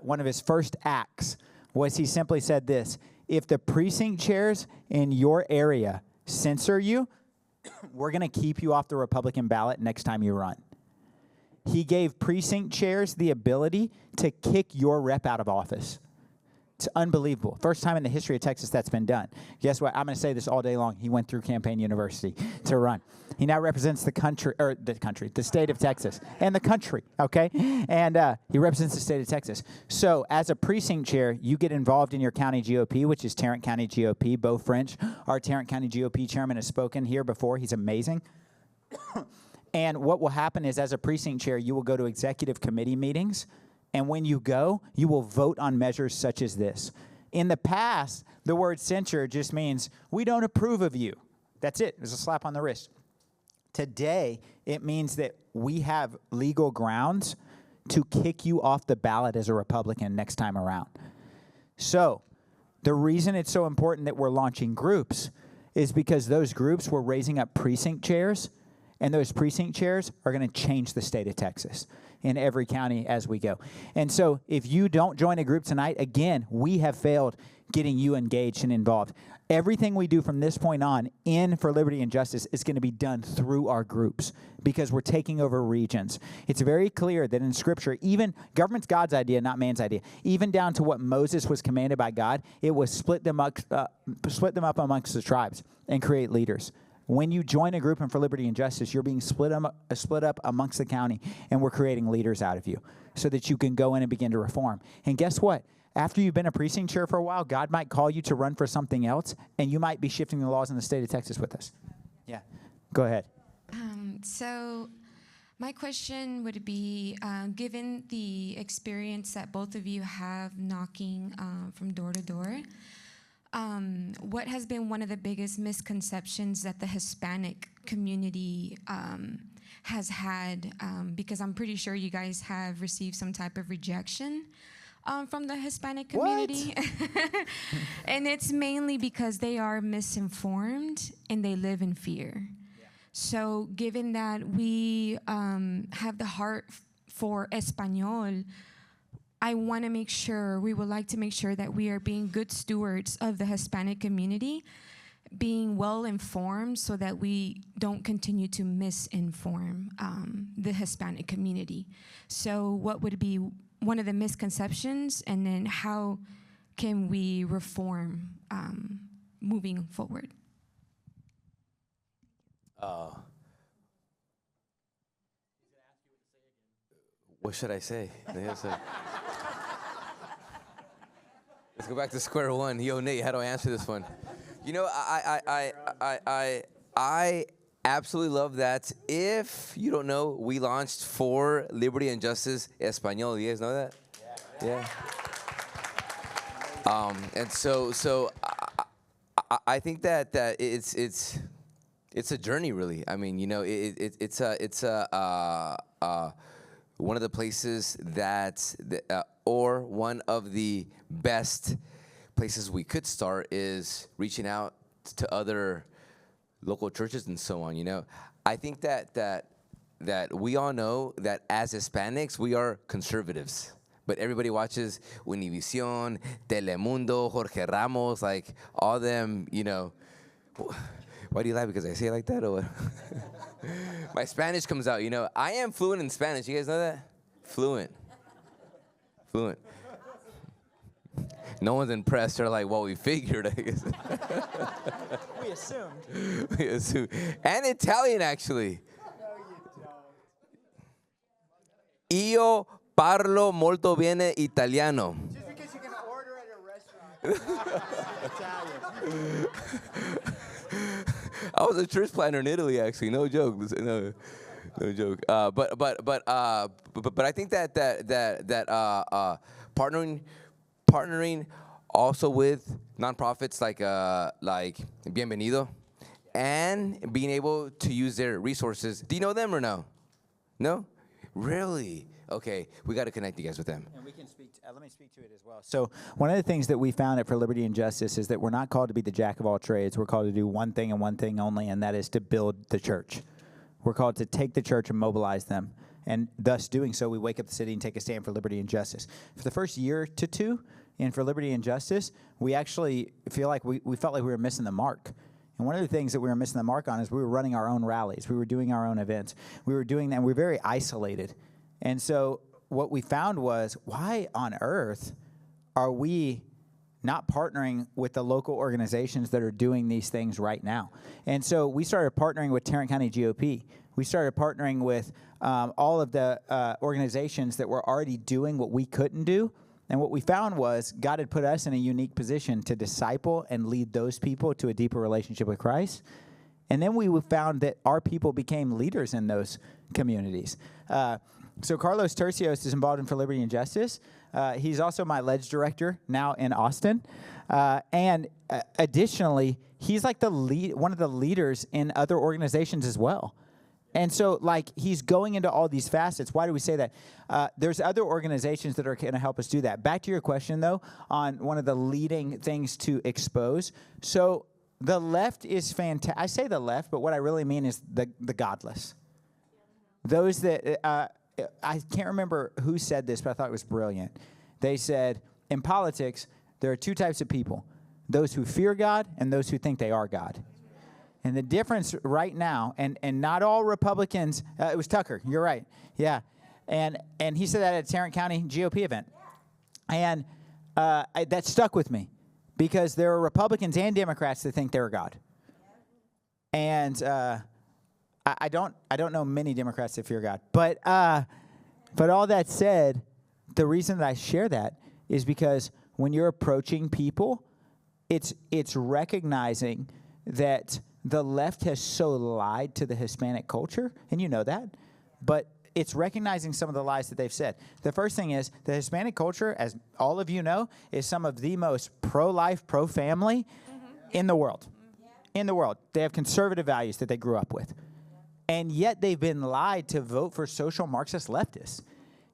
One of his first acts was he simply said this: if the precinct chairs in your area censor you, we're going to keep you off the Republican ballot next time you run. He gave precinct chairs the ability to kick your rep out of office. It's unbelievable. First time in the history of Texas that's been done. Guess what? I'm going to say this all day long. He went through Campaign University to run. He now represents the state of Texas, and the country, okay? And he represents the state of Texas. So as a precinct chair, you get involved in your county GOP, which is Tarrant County GOP. Bo French, our Tarrant County GOP chairman, has spoken here before. He's amazing. And what will happen is, as a precinct chair, you will go to executive committee meetings. And when you go, you will vote on measures such as this. In the past, the word censure just means, we don't approve of you. That's it. It's a slap on the wrist. Today, it means that we have legal grounds to kick you off the ballot as a Republican next time around. So the reason it's so important that we're launching groups is because those groups were raising up precinct chairs, and those precinct chairs are going to change the state of Texas in every county as we go. And so if you don't join a group tonight, again, we have failed getting you engaged and involved. Everything we do from this point on in For Liberty and Justice is going to be done through our groups, because we're taking over regions. It's very clear that in Scripture, even government's God's idea, not man's idea, even down to what Moses was commanded by God, it was split them up amongst the tribes and create leaders. When you join a group in For Liberty and Justice, you're being split up amongst the county, and we're creating leaders out of you so that you can go in and begin to reform. And guess what? After you've been a precinct chair for a while, God might call you to run for something else, and you might be shifting the laws in the state of Texas with us. Yeah, go ahead. So my question would be, given the experience that both of you have knocking from door to door, what has been one of the biggest misconceptions that the Hispanic community has had? Because I'm pretty sure you guys have received some type of rejection from the Hispanic community. And it's mainly because they are misinformed and they live in fear. Yeah. So given that we have the heart for Espanol, we would like to make sure that we are being good stewards of the Hispanic community, being well informed so that we don't continue to misinform the Hispanic community. So what would be one of the misconceptions, and then how can we reform moving forward? What should I say? Let's go back to square one. Yo, Nate, how do I answer this one? You know, I absolutely love that. If you don't know, we launched For Liberty and Justice Español. You guys know that? Yeah. And so I think that it's a journey, really. I mean, you know, it's one of the places or one of the best places we could start is reaching out to other local churches and so on. You know, I think that we all know that as Hispanics we are conservatives. But everybody watches Univision, Telemundo, Jorge Ramos, like all them, you know. Why do you laugh? Because I say it like that or what? My Spanish comes out, you know. I am fluent in Spanish. You guys know that? Fluent. No one's impressed. They're like, well, we figured, I guess. We assumed. And Italian, actually. Io parlo molto bene italiano. Just because you can order at a restaurant. Italian. I was a church planner in Italy, actually. No joke. No joke. But I think that partnering also with nonprofits like Bienvenido, and being able to use their resources. Do you know them or no? No? Really? Okay, we got to connect you guys with them. And we can speak. Let me speak to it as well. So one of the things that we found at For Liberty and Justice is that we're not called to be the jack of all trades. We're called to do one thing and one thing only, and that is to build the church. We're called to take the church and mobilize them. And thus doing so, we wake up the city and take a stand for liberty and justice. For the first year to two in For Liberty and Justice, we actually feel like we felt like we were missing the mark. And one of the things that we were missing the mark on is we were running our own rallies. We were doing our own events. We were doing that, and we were very isolated. And so what we found was, why on earth are we not partnering with the local organizations that are doing these things right now? And so we started partnering with Tarrant County GOP. We started partnering with all of the organizations that were already doing what we couldn't do. And what we found was God had put us in a unique position to disciple and lead those people to a deeper relationship with Christ. And then we found that our people became leaders in those communities. So Carlos Tercios is involved in For Liberty and Justice. He's also my LEDS director now in Austin. And additionally, he's like one of the leaders in other organizations as well. And so, like, he's going into all these facets. Why do we say that? There's other organizations that are going to help us do that. Back to your question, though, on one of the leading things to expose. So the left is fantastic. I say the left, but what I really mean is the godless. Those that, I can't remember who said this, but I thought it was brilliant. They said, in politics, there are two types of people: those who fear God and those who think they are God. And the difference right now, and not all Republicans, it was Tucker, you're right, yeah. And he said that at a Tarrant County GOP event. And that stuck with me, because there are Republicans and Democrats that think they're God. And I don't know many Democrats that fear God. But all that said, the reason that I share that is because when you're approaching people, it's recognizing that the left has so lied to the Hispanic culture, and you know that, but it's recognizing some of the lies that they've said. The first thing is the Hispanic culture, as all of you know, is some of the most pro-life, pro-family in the world. In the world. They have conservative values that they grew up with. And yet they've been lied to vote for social Marxist leftists.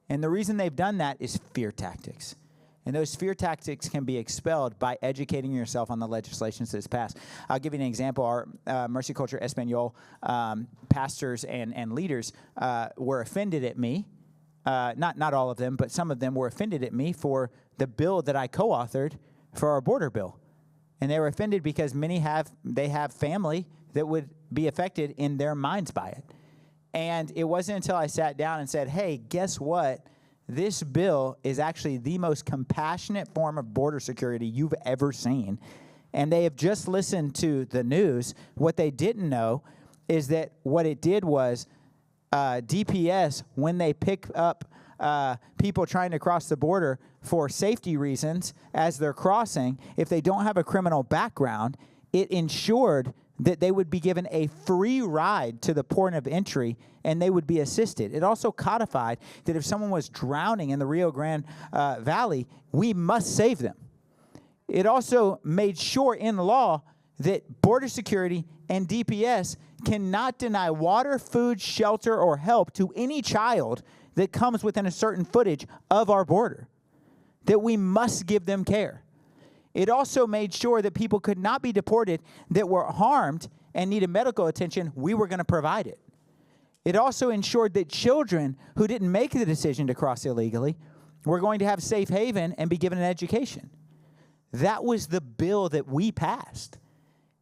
And the reason they've done that is fear tactics. And those fear tactics can be expelled by educating yourself on the legislation that's passed. I'll give you an example. Our Mercy Culture Español pastors and leaders were offended at me. Not all of them, but some of them were offended at me for the bill that I co-authored for our border bill. And they were offended because they have family that would be affected in their minds by it. And it wasn't until I sat down and said, hey, guess what? This bill is actually the most compassionate form of border security you've ever seen. And they have just listened to the news. What they didn't know is that what it did was DPS, when they pick up people trying to cross the border for safety reasons as they're crossing, if they don't have a criminal background, it ensured that they would be given a free ride to the port of entry and they would be assisted. It also codified that if someone was drowning in the Rio Grande Valley, we must save them. It also made sure in law that border security and DPS cannot deny water, food, shelter, or help to any child that comes within a certain footage of our border, that we must give them care. It also made sure that people could not be deported that were harmed and needed medical attention. We were going to provide it. It also ensured that children who didn't make the decision to cross illegally were going to have safe haven and be given an education. That was the bill that we passed,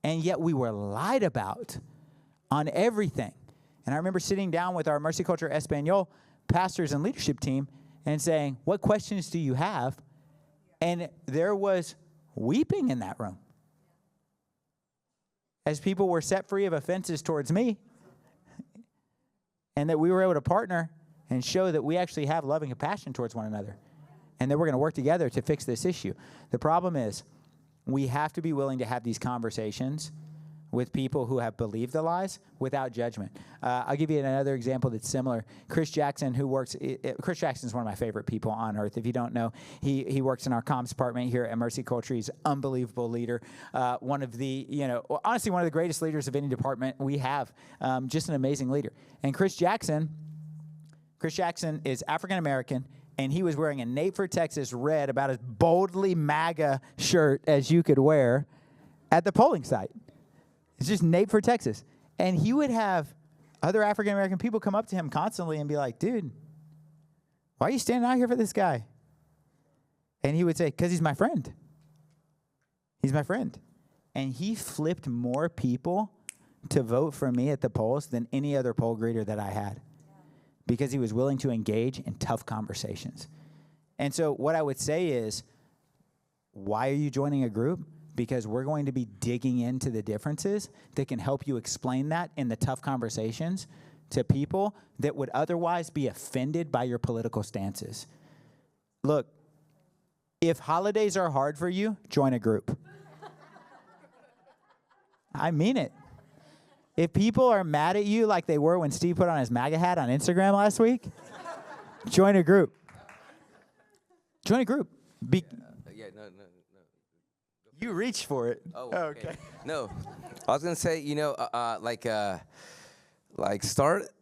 and yet we were lied about on everything. And I remember sitting down with our Mercy Culture Espanol pastors and leadership team and saying, what questions do you have? And there was weeping in that room as people were set free of offenses towards me, and that we were able to partner and show that we actually have love and compassion towards one another, and that we're going to work together to fix this issue. The problem is we have to be willing to have these conversations with people who have believed the lies without judgment. I'll give you another example that's similar. Chris Jackson, Chris Jackson's one of my favorite people on earth. If you don't know, he works in our comms department here at Mercy Culture. He's an unbelievable leader. One of the, honestly, one of the greatest leaders of any department we have. Just an amazing leader. And Chris Jackson is African-American, and he was wearing a Nate for Texas red, about as boldly MAGA shirt as you could wear at the polling site. It's just Nate for Texas. And he would have other African-American people come up to him constantly and be like, dude, why are you standing out here for this guy? And he would say, because he's my friend. He's my friend. And he flipped more people to vote for me at the polls than any other poll greeter that I had, because he was willing to engage in tough conversations. And so what I would say is, why are you joining a group? Because we're going to be digging into the differences that can help you explain that in the tough conversations to people that would otherwise be offended by your political stances. Look, if holidays are hard for you, join a group. I mean it. If people are mad at you like they were when Steve put on his MAGA hat on Instagram last week, join a group. Join a group. No. You reached for it. Oh, okay. No, I was gonna say,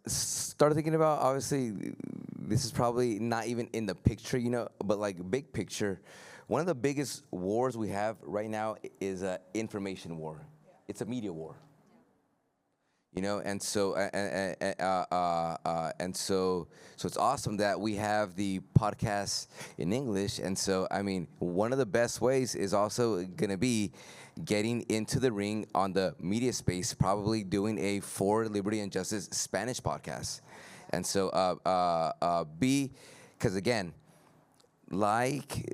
start thinking about, obviously, this is probably not even in the picture, but like big picture. One of the biggest wars we have right now is an information war. It's a media war. And so it's awesome that we have the podcast in English. And so, I mean, one of the best ways is also going to be getting into the ring on the media space, probably doing a For Liberty and Justice Spanish podcast. And so, because again, like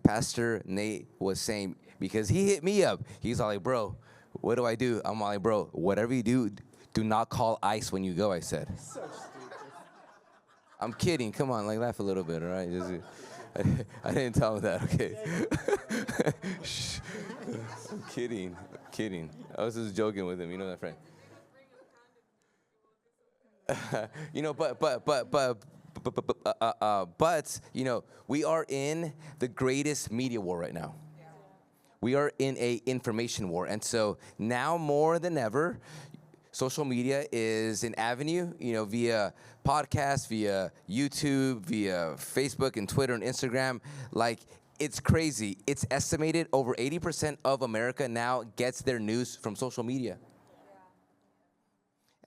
Pastor Nate was saying, because he hit me up, he's all like, bro, what do I do? I'm all like, bro, whatever you do not call ICE when you go, I said. So stupid. I'm kidding. Come on, laugh a little bit, all right? I didn't tell him that, okay? I'm kidding. I was just joking with him, that friend. But we are in the greatest media war right now. We are in a information war, and so now more than ever, social media is an avenue, via podcasts, via YouTube, via Facebook and Twitter and Instagram. It's crazy. It's estimated over 80% of America now gets their news from social media.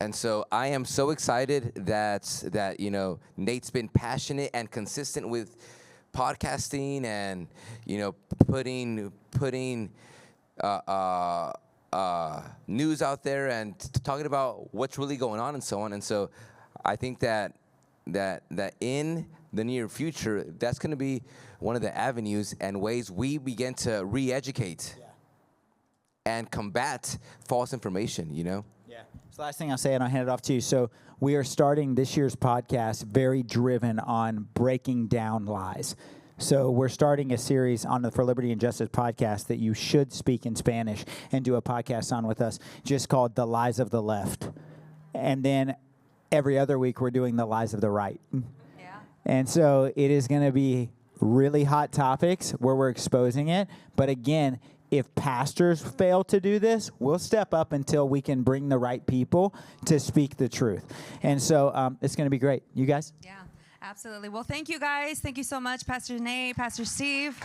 And so I am so excited that Nate's been passionate and consistent with podcasting and putting news out there and talking about what's really going on and so on. And so I think that in the near future, that's going to be one of the avenues and ways we begin to re-educate and combat false information, Yeah. So last thing I'll say, and I'll hand it off to you. So we are starting this year's podcast very driven on breaking down lies. So we're starting a series on the For Liberty and Justice podcast that you should speak in Spanish and do a podcast on with us, just called The Lies of the Left. And then every other week we're doing The Lies of the Right. Yeah. And so it is going to be really hot topics where we're exposing it. But again, if pastors fail to do this, we'll step up until we can bring the right people to speak the truth. And so it's going to be great. You guys? Yeah, absolutely. Well, thank you guys. Thank you so much, Pastor Nate, Pastor Steve.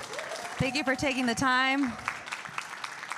Thank you for taking the time.